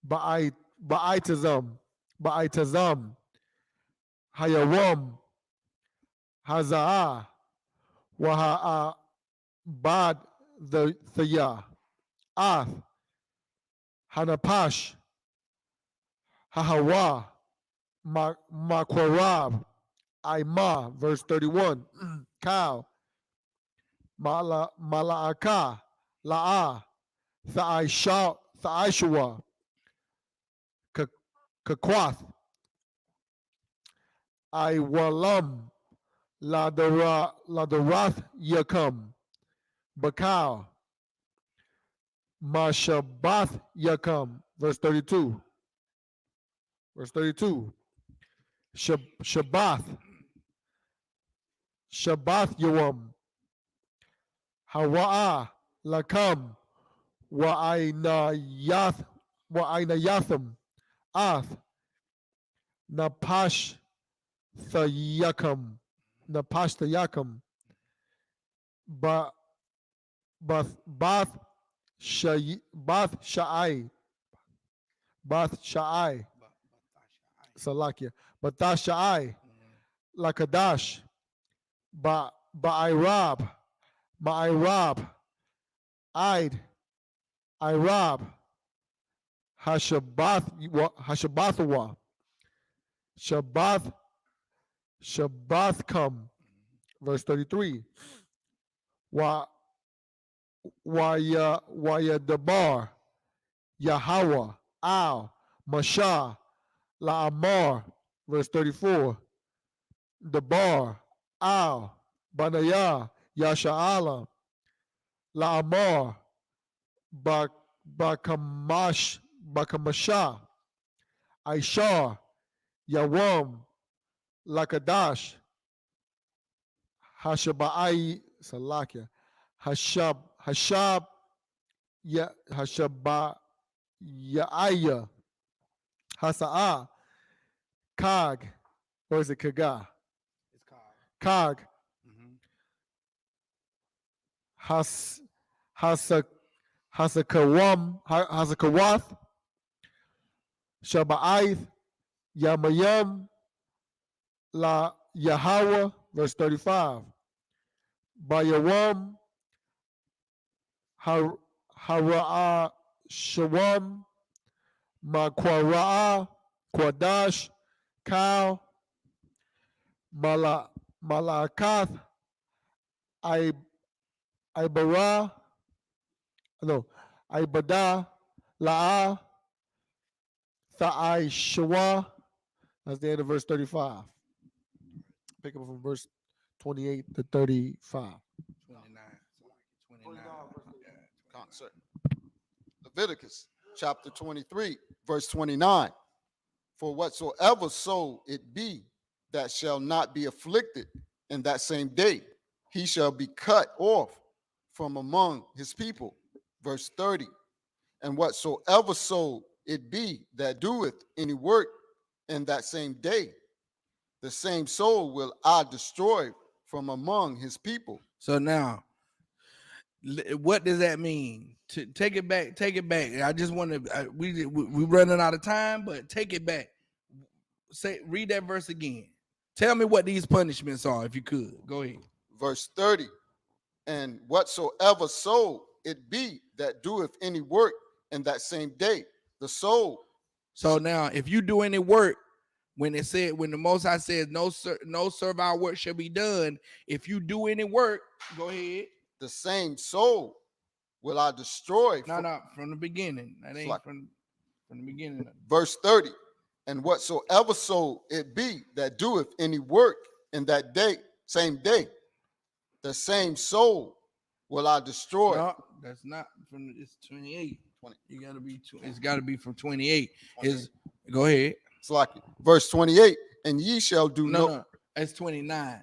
Ba'aitazam, Hayawam, Haza'ah, Waha'abad the Thaya, Ath, Hanapash, Hahawa, Makwarab, Aima, verse 31. Cow, Mala'aka, La'ah, Tha'aishwa, Kakwath, I walam ladarath yakam. Bakal. Mashabath yakam. Verse 32. Verse 32. Shabbath. Shabbath yawam. Hawa'a lakam. Wa'aynayatham. Ath. Napash thayakam. Napash thayakam. Bath Sha'ai. Bath Sha'ai. Salakia. Bath Sha'ai. Lakadash. Ba'irab. Ma'irab. Id. Irab. Hashabathwa. Shabbathkam. Verse 33. Wayadabar. Yahweh. Al. Mashah. La'amar. Verse 34. Dabar. Al. Banaya. Yasha'ala. La'amar. Bakamasha. Aishar. Yawam. Lakadash. Hashabai. Salakia. Hashab. Hashaba. Ya'aya. Hasa'a. Kag. Or is it Kaga? It's Kag. Hasakawath. Shaba'ith. Yamayam. La Yahweh. Verse 35. Bayawam. Hara'a Shawam. Makwara'a. Kwadash. Kal. Malakath. Ibara. No. Ibada. La'a. Tha'ai Shawa. That's the end of verse 35. Pick up from verse 28 to 35. 29. Concert. Leviticus chapter 23, verse 29. For whatsoever soul it be that shall not be afflicted in that same day, he shall be cut off from among his people. Verse 30. And whatsoever soul it be that doeth any work in that same day, the same soul will I destroy from among his people. So now, what does that mean? To take it back. I just want to. We running out of time, but take it back. Read that verse again. Tell me what these punishments are, if you could. Go ahead. Verse 30. And whatsoever soul it be that doeth any work in that same day, the soul. So now, if you do any work, when the Most High says no servile work shall be done, if you do any work, go ahead. The same soul will I destroy. No, from the beginning. That ain't from the beginning. Verse 30. And whatsoever soul it be that doeth any work in that day, same day, the same soul will I destroy. No, that's not from. It's 28. You gotta be. It's got to be from 28. Go ahead. It's like verse 28. And ye shall do no. It's 29.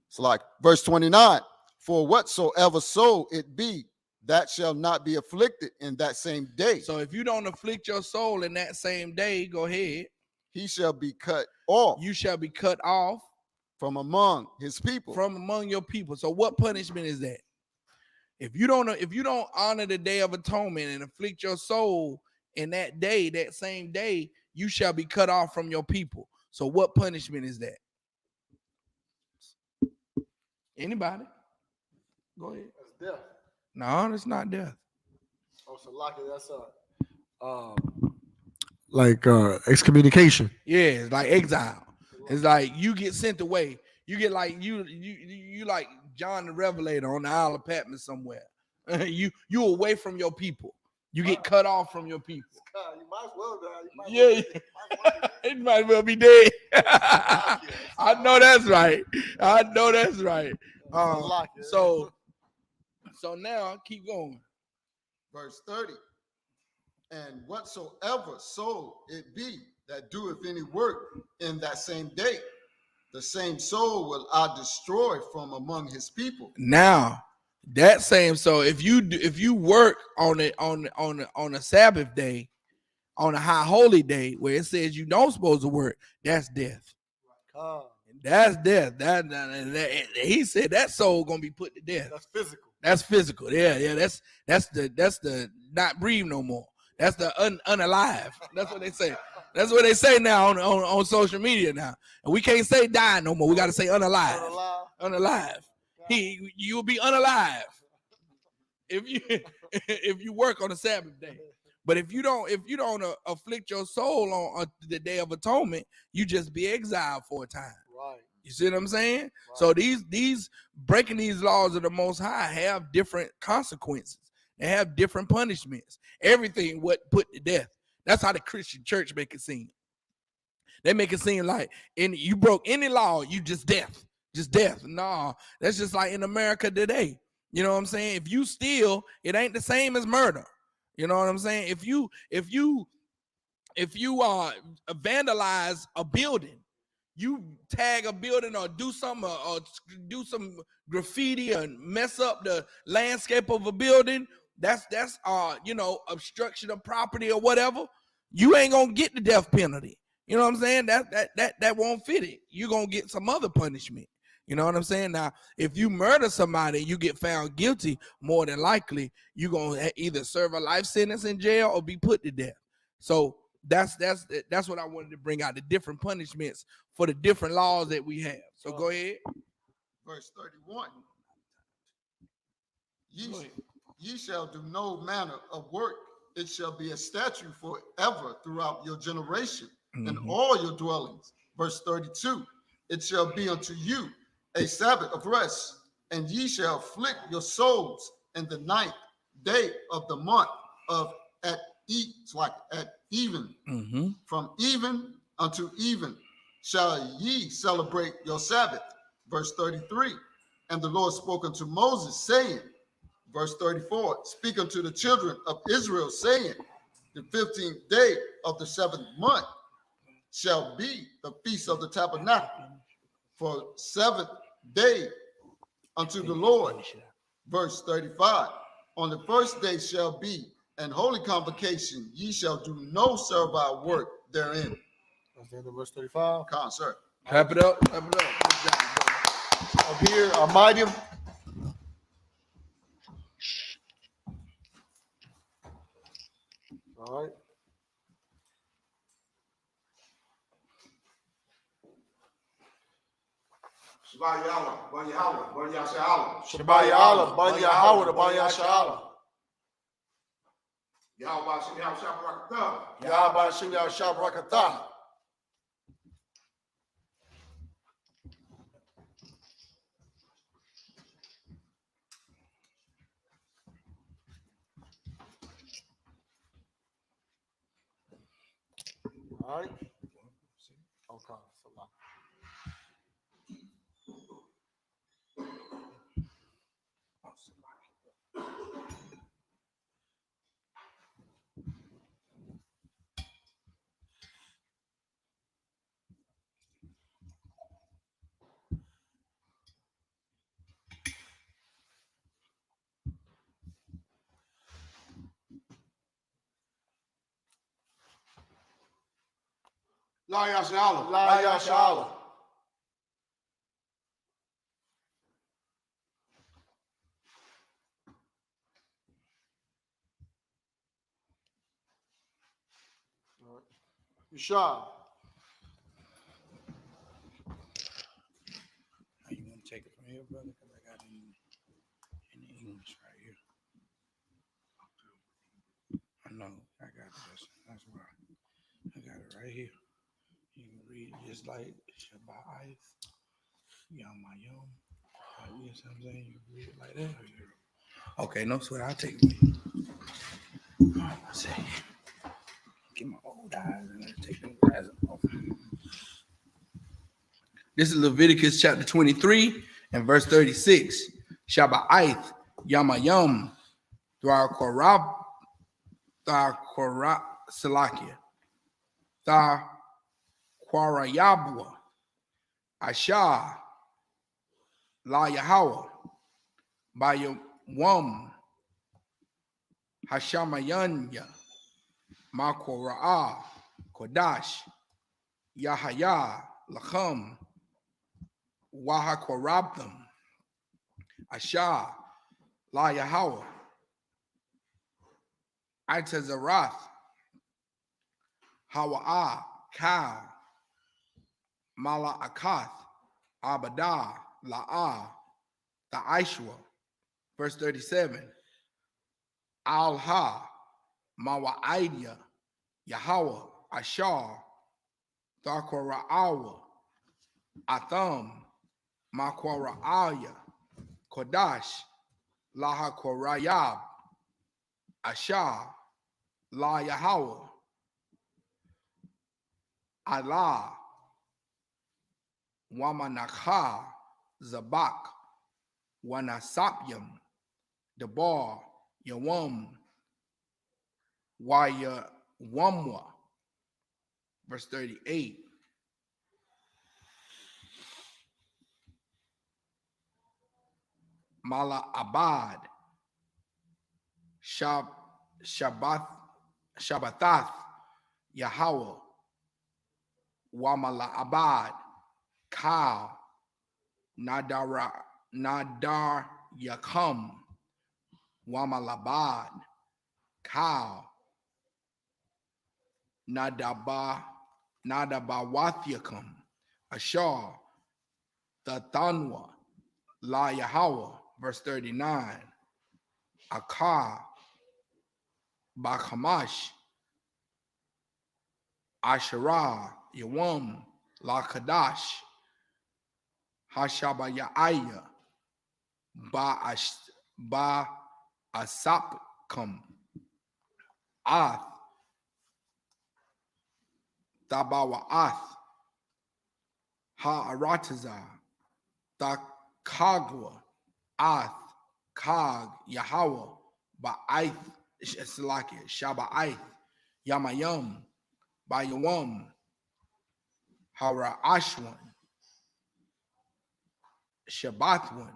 So like verse 29. For whatsoever soul it be that shall not be afflicted in that same day. So if you don't afflict your soul in that same day, go ahead. He shall be cut off. You shall be cut off from among his people. From among your people. So what punishment is that? If you don't honor the Day of Atonement and afflict your soul in that day, that same day, you shall be cut off from your people. So what punishment is that? Anybody? Go ahead. That's death. No, that's not death. Oh, so that's excommunication. Yeah, it's like exile. It's like you get sent away. You get like you like John the Revelator on the Isle of Patmos somewhere. you away from your people. You get cut off from your people. You might as well die. It might well be dead. I know that's right. I know that's right. So now keep going. Verse 30. And whatsoever soul it be that doeth any work in that same day, the same soul will I destroy from among his people. Now that same soul, if you work on a Sabbath day, on a high holy day where it says you don't supposed to work, that's death. That's death. That he said that soul gonna be put to death. That's physical. That's physical. Yeah. That's the not breathe no more. That's the unalive. That's what they say. That's what they say now on social media now. And we can't say die no more. We got to say unalive. Unalive. You will be unalive if you work on a Sabbath day. But if you don't afflict your soul on the Day of Atonement, you just be exiled for a time. Right. You see what I'm saying? Right. So these breaking these laws of the Most High have different consequences. They have different punishments. Everything what put to death. That's how the Christian church make it seem. They make it seem like you broke any law, you just death. Just death. No, that's just like in America today. You know what I'm saying? If you steal, it ain't the same as murder. You know what I'm saying? If you vandalize a building, you tag a building or do some graffiti and mess up the landscape of a building, that's obstruction of property or whatever, you ain't gonna get the death penalty. You know what I'm saying? That won't fit it. You're gonna get some other punishment. You know what I'm saying? Now, if you murder somebody, you get found guilty, more than likely, you're going to either serve a life sentence in jail or be put to death. So that's what I wanted to bring out, the different punishments for the different laws that we have. So go ahead. Verse 31. Ye shall do no manner of work. It shall be a statute forever throughout your generation and all your dwellings. Verse 32. It shall be unto you a Sabbath of rest, and ye shall afflict your souls in the 9th day of the month at even. From even unto even shall ye celebrate your Sabbath. Verse 33. And the Lord spoke unto Moses, saying, verse 34, speak unto the children of Israel, saying, the 15th day of the 7th month shall be the feast of the tabernacle, for 7th day unto the Lord. Verse 35. On the first day shall be an holy convocation. Ye shall do no servile work therein. That's the end of verse 35. Come on, sir. Clap it up. Clap it up. Good job, up here, Almighty. All right. Shabbat Yahweh, Ban Yahweh, Ban Yahshua. Shabbat Yahweh, Ban Yahweh, Ban Yahshua. Yahweh Shem Yahshua Barakatah. Yahweh Shem Yahshua Barakatah. All right. Okay. La Yahshua. La Yahshua. Yeshua. You want to take it from here, brother? Because I got it in English right here. I know. I got this. That's why. I got it right here. You can read it just like Shabbat Ice. Yom Mayom. You know what I'm saying? You can read it like that. Okay, no sweat. I'll take it. Let's see. Get my old eyes and take them glasses off. This is Leviticus chapter 23 and verse 36. Shaba'ith Yamayam Thar Salakia Thar Quarayabwa Asha La Yahweh Bayawam Hashamayanya Makora'a Kodash Yahaya Lacham Wahakorabtham Asha La Yahweh Itazarath Hawa'ah Ka Mala Akath Abadah La'ah Ta'ishwa. Verse 37. Al-Ha Mawa'idya Yahweh Ashar Thakora'awa Atham Makora'aya Kodash Laha Korayab Ashar La Yahweh Allah Wamanakha Zabak Wanasapyam Debar Yawam Waya Wamwa. Verse 38. Mala Abad Shabbathath Yahweh Wamala Abad Ka Nadar Yakam Wamalabad Ka Nadabawathyakam Ashar Tathanwa La Yahweh. Verse 39. Akar Bakamash Asherah Yawam La Kadash Hashabayaya Ba Asapkam Ath Tabawa'ath Ha'arataza Takagwa Ath Kag Yahweh Ba'ath Salakia Shaba'ath Yamayam Bayawam Hara Ashwan Shabbathwan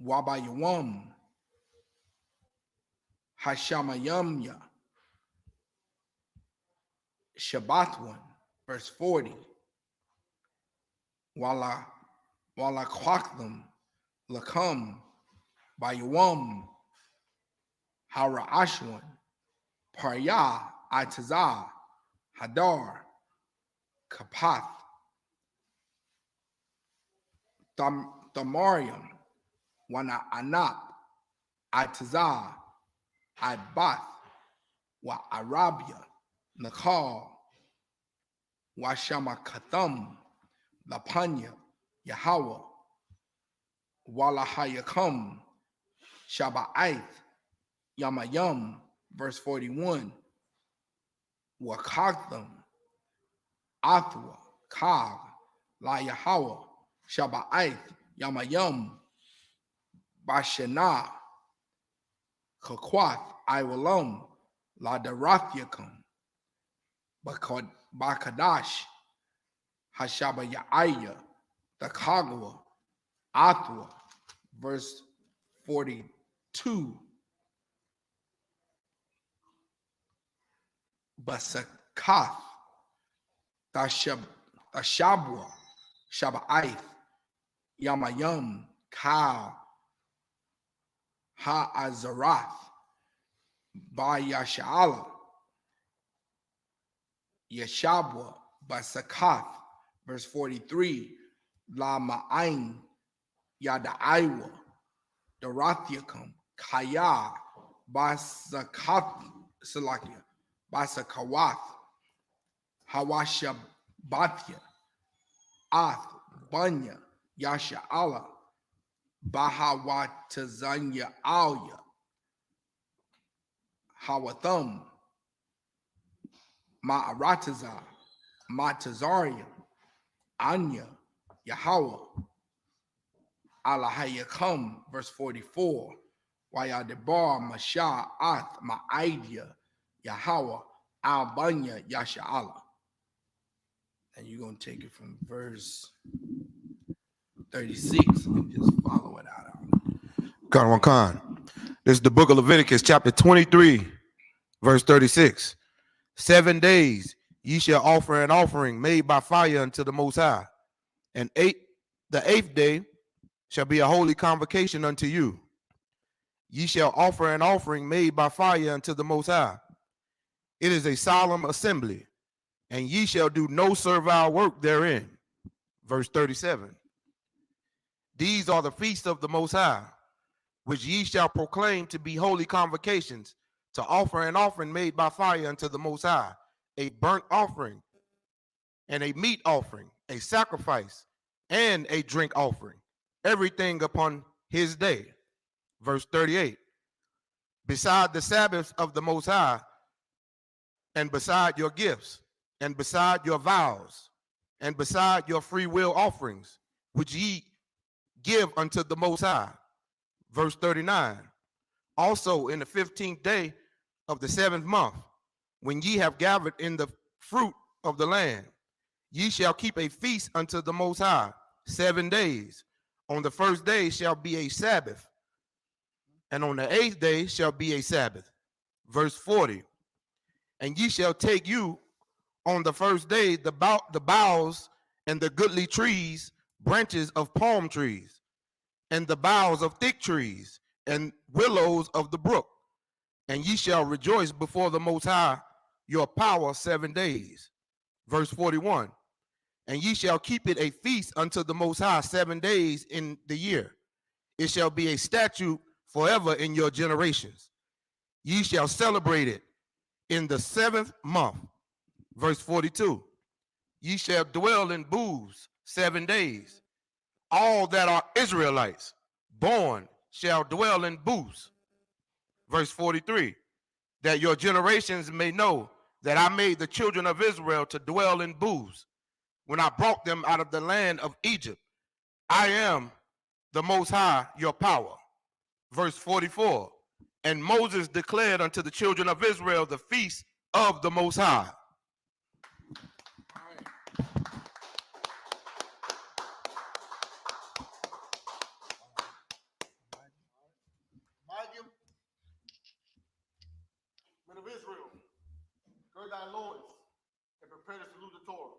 Wabayawam Hashamayamya Shabbathwan. Verse 40. Wala Kwaklam Lakam Bayawam Hara Ashwan Parya Atazah Hadar Kapath Tamariam Wana Anap Atazah Adbath Wa Arabia Nakal Washama Katham Lapanya Yahweh Walahayakam Shaba'ath Yamayam. Verse 41. Wakaktham Athwa Kag La Yahweh Shaba'ath Yamayam Bashana Kakwath Iwalam La Darathyakam Bakadash Hashabayaya the Kagwa Athwa. Verse 42. Basakath Tashabwa Shaba'ath Yamayam Ka Ha'azarath Bayasha'ala Yeshabwa Basakath. Verse 43. La Ma'ain Yada'aiwa Darathyakam Kaya Basakath Salakia Basakawath Hawashabathya Ath Banya Yasha'ala Bahawatazanya Alya Hawatham Ma'arataza, Matazaria, Anya, Yahweh, Alahayakum, verse 44. Wayadebar, Masha, Ath, Ma'aidia, Yahweh, Albanya, Yasha'ala. And you're going to take it from verse 36 and just follow it out. Khan. This is the book of Leviticus, chapter 23, verse 36. 7 days ye shall offer an offering made by fire unto the Most High. And the eighth day shall be a holy convocation unto you. Ye shall offer an offering made by fire unto the Most High. It is a solemn assembly, and ye shall do no servile work therein. Verse 37. These are the feasts of the Most High, which ye shall proclaim to be holy convocations, to offer an offering made by fire unto the Most High, a burnt offering, and a meat offering, a sacrifice, and a drink offering, everything upon his day. Verse 38. Beside the Sabbaths of the Most High, and beside your gifts, and beside your vows, and beside your free will offerings, which ye give unto the Most High. Verse 39. Also in the 15th day of the 7th month, when ye have gathered in the fruit of the land, ye shall keep a feast unto the Most High 7 days. On the first day shall be a Sabbath, and on the 8th day shall be a Sabbath. Verse 40. And ye shall take you on the first day the boughs and the goodly trees, branches of palm trees, and the boughs of thick trees, and willows of the brook. And ye shall rejoice before the Most High your power 7 days. Verse 41. And ye shall keep it a feast unto the Most High 7 days in the year. It shall be a statute forever in your generations. Ye shall celebrate it in the 7th month. Verse 42. Ye shall dwell in booths 7 days. All that are Israelites born shall dwell in booths. Verse 43. That your generations may know that I made the children of Israel to dwell in booths when I brought them out of the land of Egypt. I am the Most High, your power. Verse 44. And Moses declared unto the children of Israel the feast of the Most High. Men of Israel, gird thy loins and prepare to salute the Torah.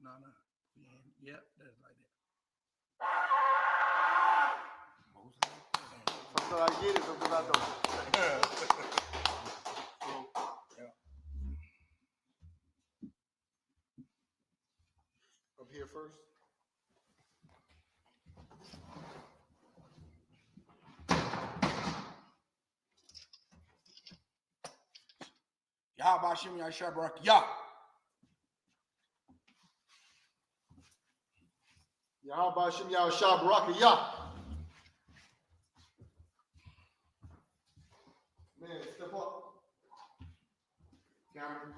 No. Yep, that's like that. Sometimes I get it, sometimes I don't. Up here first. Yah Bashim Yashabrak Yah. Yahweh Shem Yahshua Baraka Yah. Man, step up. Camera.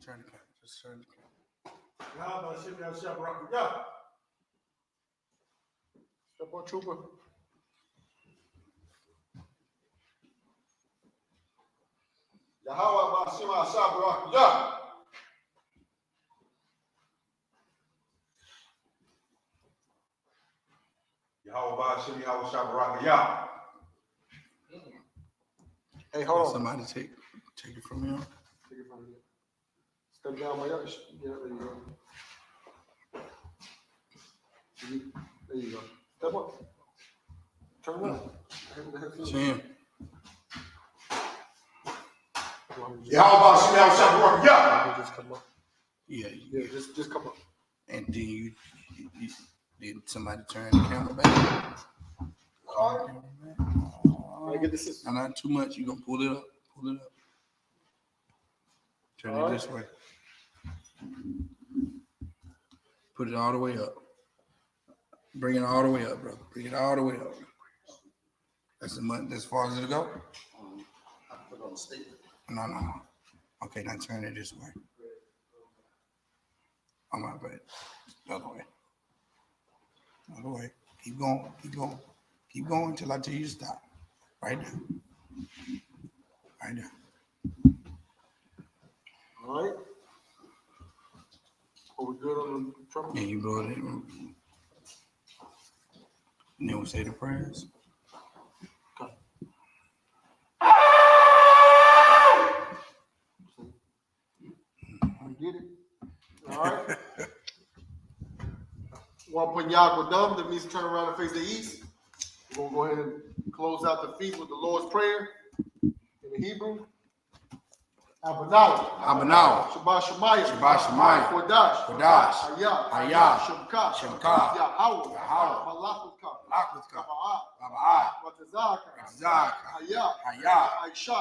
Turn the camera. Just turn the camera. Yahweh Shem Yahshua Baraka Yah. Step up, trooper. Yahweh Shem Yahshua Baraka Yah. Yahweh Shem Yahweh Shabaraka Yah. Hey, hold on. Somebody take it from here. Take it from here. Step down my other. Yeah, there you go. There you go. Step up. Turn around. Sam. Yahweh Shem Yahweh Shabaraka Yah. Just come up. Yeah, just come up. And then you did somebody turn the camera back? Get this. And not too much. You gonna pull it up. Turn it this way. Put it all the way up. Bring it all the way up, brother. Bring it all the way up. That's as far as it'll go? No. Okay, now turn it this way. I'm not bad. The other way. The other way. Keep going. Keep going. Keep going until I tell you to stop. Right there. Right there. All right. Are we good on the trumpet? Yeah, you blow it in. And then we say the prayers. Okay. We did it. All right. While putting Yahweh dumb, that means turn around and face the east. We're going to go ahead and close out the feast with the Lord's Prayer in the Hebrew. Abanau. Shabbat Shemayim. Kodash. Hayah. Shabkat. Yahweh. Malachut. Watazak. Hayah. Aisha.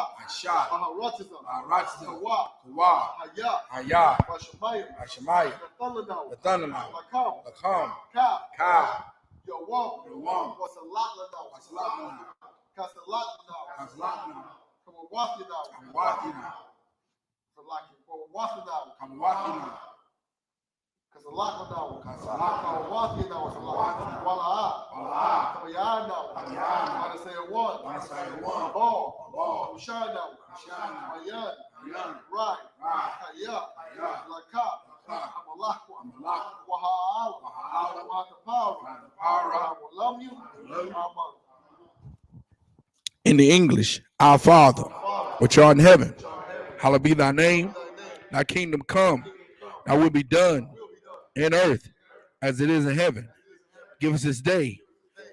Baharatizam. Kawah. Hayah. Bashemayim. The Thundernaut. Lakam. Kaf. Yawam. Wasalat. Kasalat. Kawawathina. In the English, our Father, which art in heaven, hallowed be thy name. Thy kingdom come, thy will be done in earth as it is in heaven. Give us this day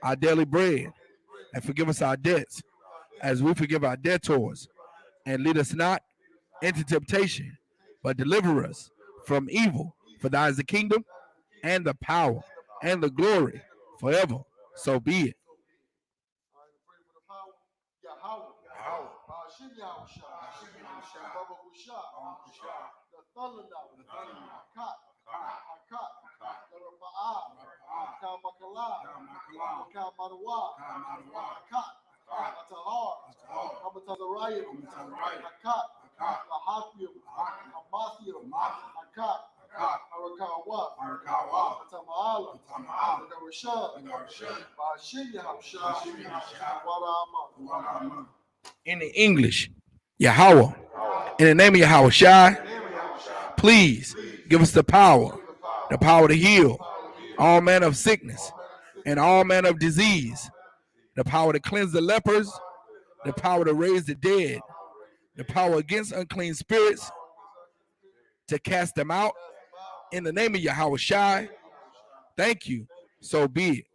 our daily bread, and forgive us our debts as we forgive our debtors. And lead us not into temptation, but deliver us from evil. For thine is the kingdom, and the power, and the glory forever. So be it. In the English, Yahweh, in the name of Yahweh Shai, please give us the power to heal all manner of sickness and all manner of disease, the power to cleanse the lepers, the power to raise the dead, the power against unclean spirits, to cast them out. In the name of Yahweh Shai, thank you. So be it.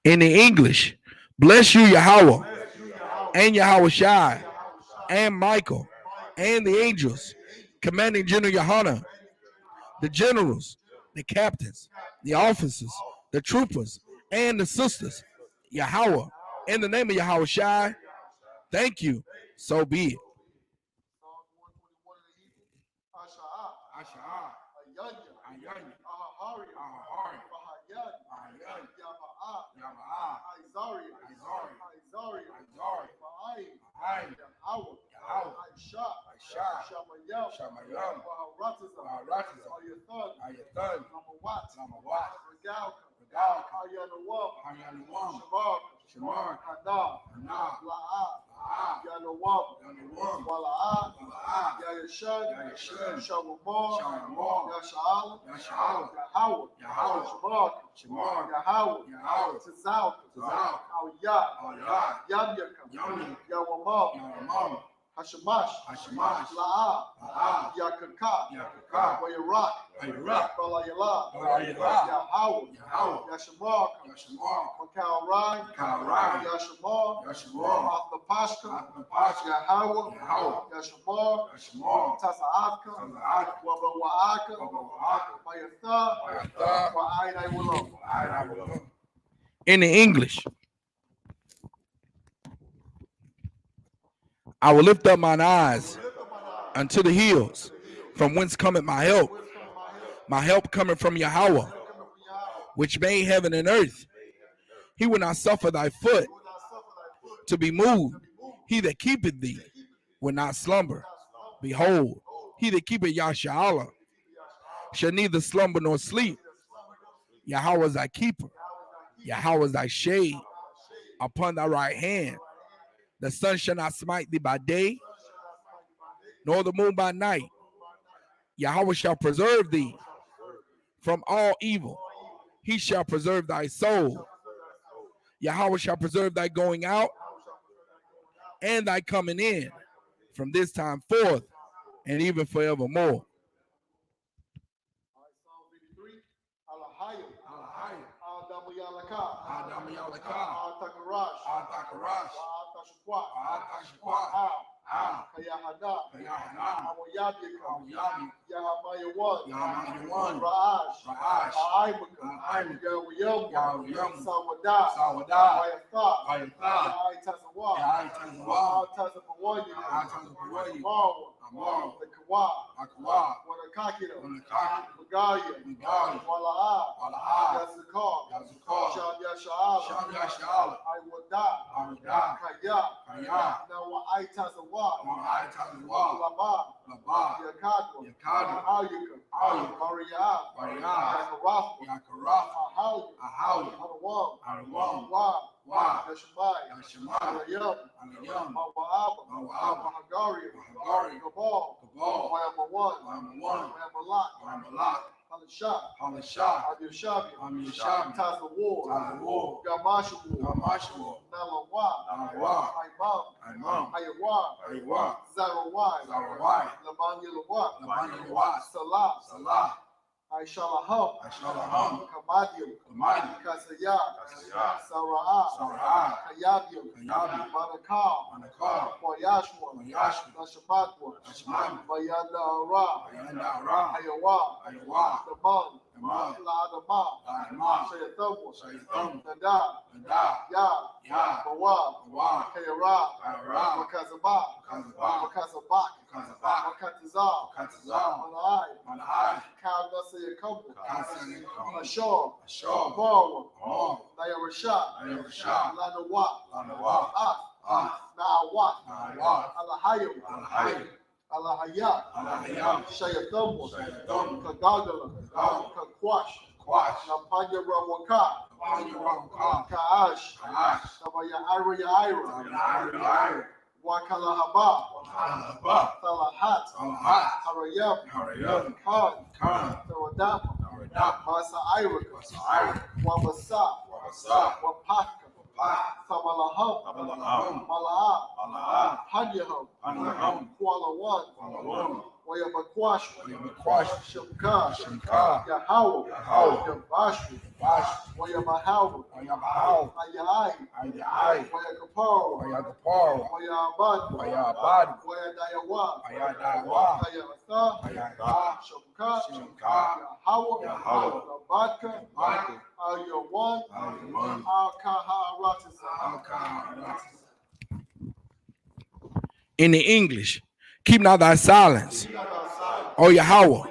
In the English, bless you, Yahweh, and Yahweh Shai, and Michael, and the angels, commanding General Yohanan, the generals, the captains, the officers, the troopers, and the sisters, Yahweh, in the name of Yahweh Shai, thank you. So be it. Hashamash, La'a, Yakaka, Wayarak, Balayala, Yahawah, Yashamar, Makalrai, Yashamar, Athlapashka, Yahawah, Yashamar, Tasa'afka, Wabawa'aka, Mayatha, Wa'ainai Willow. In the English, I will lift up mine eyes unto the hills, from whence cometh my help. My help cometh from Yahweh, which made heaven and earth. He will not suffer thy foot to be moved. He that keepeth thee will not slumber. Behold, he that keepeth Yahshua shall neither slumber nor sleep. Yahweh is thy keeper. Yahweh is thy shade upon thy right hand. The sun shall not smite thee by day, nor the moon by night. Yahweh shall preserve thee from all evil. He shall preserve thy soul. Yahweh shall preserve thy going out and thy coming in from this time forth and even forevermore. Aishalaham, Kamadium, Kasayah, Sara'ah, Kayabium, Manakal, Wayashwa, Nashamatwa, Bayandara, Ayawa, Daman, La'adama, Shayathamu, Nada, Ya, Bawa, Kayara, Makazabak, Makatazal, Manai, Kavnasa Yakobo, Ashor, Bawa, Nayarasha, Lanawa, Na'awat, Alahayim, Alahayat, Shayathamu, Kagagala, Kakwash, Napanya Rawaka, Kaash, Nabaya Ira, Wakalahaba, Salahat, Harayam, Khan, Tawadama, Masa Ira, Wabasa, Wapaka, Samalaham, Mala'ah, Hanyaham, Kuala One, Wayabakwash, Shamka, Yahawah, Yabashri, Wayabahawa, Ayai, Wayakaparo, Wayabad, Wayadayawa, Ayatha, Shamka, Yahawah, Nabadka, Ayawan, Al-Kaharatisa. In the English, keep not thy silence, O Yahweh,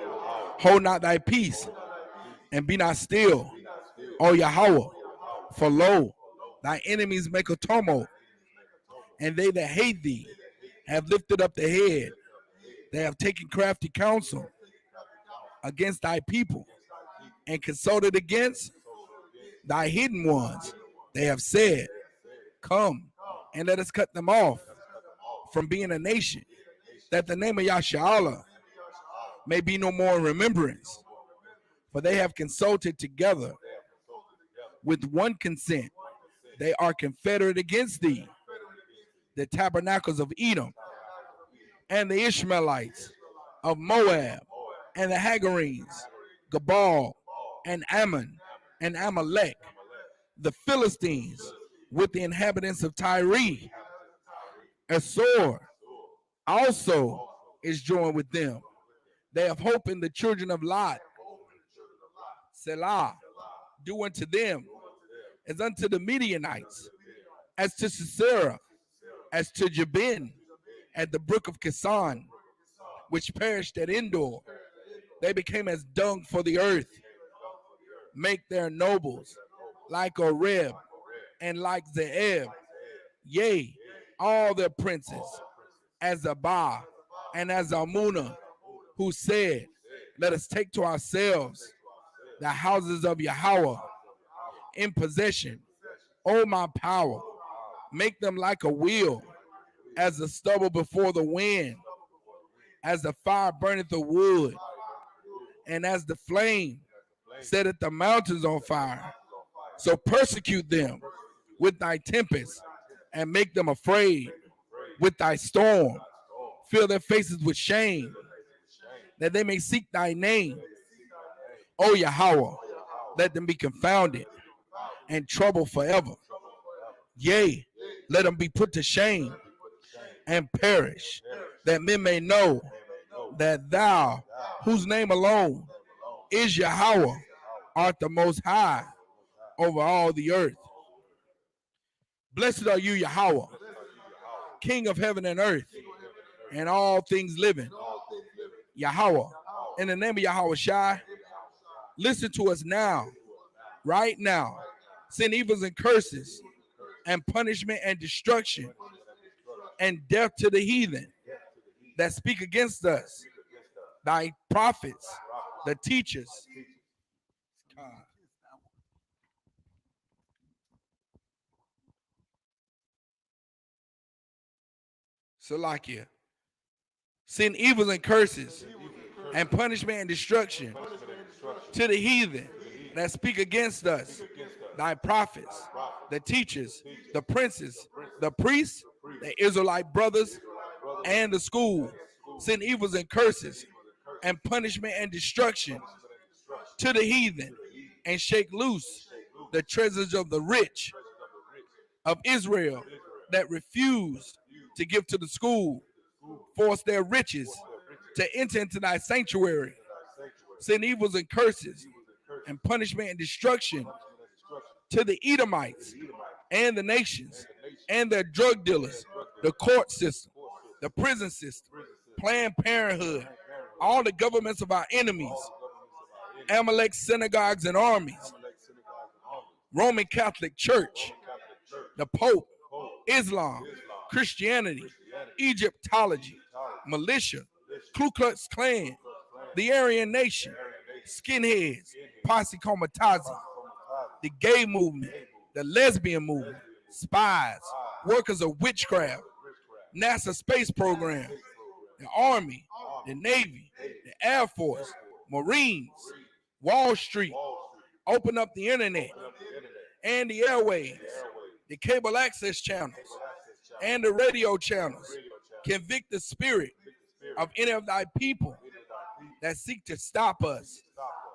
hold not thy peace, and be not still, O Yahweh, for lo, thy enemies make a tumult, and they that hate thee have lifted up the head. They have taken crafty counsel against thy people, and consulted against thy hidden ones. They have said, come, and let us cut them off from being a nation, that the name of Yahshua may be no more in remembrance. For they have consulted together with one consent. They are confederate against thee, the tabernacles of Edom, and the Ishmaelites of Moab, and the Hagarenes, Gabal, and Ammon, and Amalek, the Philistines, with the inhabitants of Tyre. Asor also is joined with them. They have hope in the children of Lot. Selah, do unto them as unto the Midianites, as to Sisera, as to Jabin, at the brook of Kisan, which perished at Endor. They became as dung for the earth. Make their nobles like Oreb and like Zeeb, yea, all their princes, as Abah and as Almunah, who said, let us take to ourselves the houses of Yahweh in possession. O my power, make them like a wheel, as the stubble before the wind, as the fire burneth the wood, and as the flame setteth the mountains on fire. So persecute them with thy tempest, and make them afraid with thy storm. Fill their faces with shame, that they may seek thy name. O Yahweh, let them be confounded and troubled forever. Yea, let them be put to shame and perish, that men may know that thou, whose name alone is Yahweh, art the most high over all the earth. Blessed are you, Yahweh, King of heaven and earth, and all things living. Yahweh, in the name of Yahweh Shai, listen to us now, right now. Send evils and curses, and punishment and destruction, and death to the heathen that speak against us, thy prophets, the teachers. Salakia. Send evils and curses, and punishment and destruction to the heathen that speak against us, thy prophets, the teachers, the princes, the priests, the Israelite brothers, and the school. Send evils and curses, and punishment and destruction to the heathen, and shake loose the treasures of the rich of Israel that refused to give to the school. Force their riches to enter into thy sanctuary. Send evils and curses, and punishment and destruction to the Edomites and the nations and their drug dealers, the court system, the prison system, Planned Parenthood, all the governments of our enemies, Amalek synagogues and armies, Roman Catholic Church, the Pope, Islam, Christianity, Egyptology, militia, Ku Klux Klan, the Aryan Nation, skinheads, posse comitazi, the gay movement, the lesbian movement, spies, workers of witchcraft, NASA space program, the Army, the Navy, the Air Force, Marines, Wall Street, open up the internet and the airwaves, the cable access channels, and the radio channels. Convict the spirit of any of thy people that seek to stop us,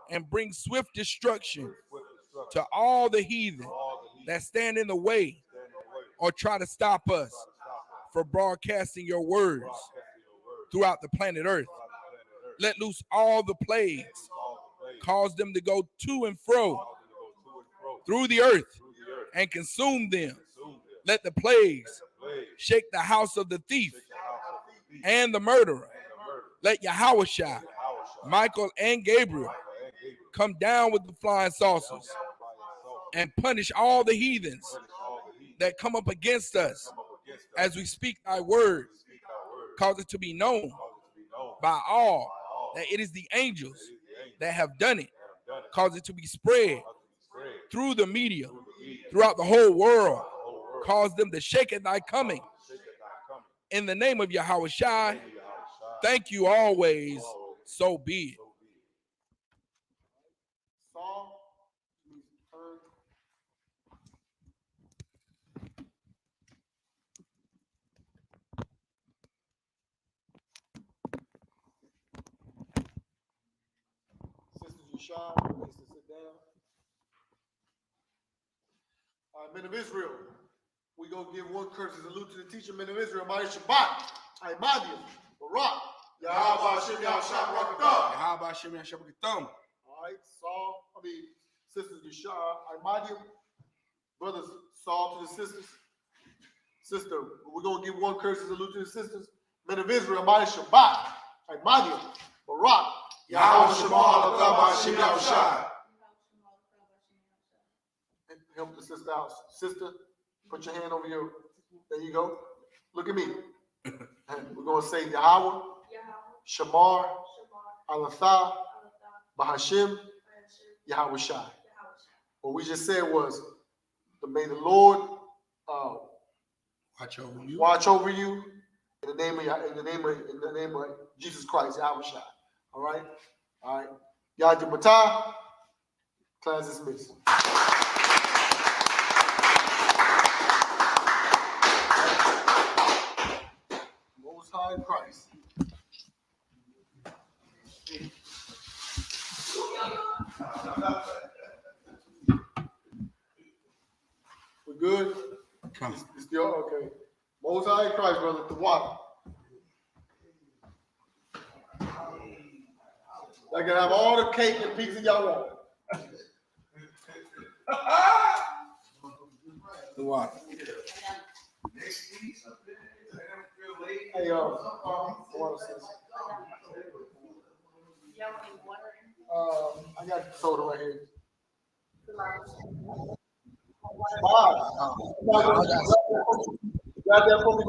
and bring swift destruction to all the heathen that stand in the way or try to stop us for broadcasting your words throughout the planet Earth. Let loose all the plagues, cause them to go to and fro through the earth and consume them. Let the plagues shake the house of the thief and the murderer. Let Yahweh Shai, Michael and Gabriel come down with the flying saucers and punish all the heathens that come up against us as we speak thy word. Cause it to be known by all that it is the angels that have done it. Cause it to be spread through the media, throughout the whole world. Cause them to shake at thy coming. In the name of Yahweh Shai, thank you always, so be it. Rashad, please to sit down. All right, men of Israel, we gonna give one courtesy salute to the teacher, men of Israel, Maya Shabbat, Imadium, Barak, Yahweh Hashem Yahshua Barakatam. Yahweh Hashem Yahshua Barakatam. All right, sisters Yashar, Imadium, brothers Saul to the sisters. Sister, we're gonna give one courtesy salute to the sisters. Men of Israel, Maya Shabbat, Imadium, Barak, Yahweh Shema Hashem Yahshua. Help the sister out. Sister, put your hand over your, there you go. Look at me. And we're going to say Yahweh, Shamar, Alatha, Bahashim, Yahweh Shai. What we just said was, may the Lord watch over you in the name of Jesus Christ, Yahweh Shai. All right? All right. Yahweh Batah, class dismissed. High Christ. We're good? It's still okay. Most High Christ, brother, the water. I can have all the cake and pizza y'all want. The water. Hey, I got soda right here. Got that for me.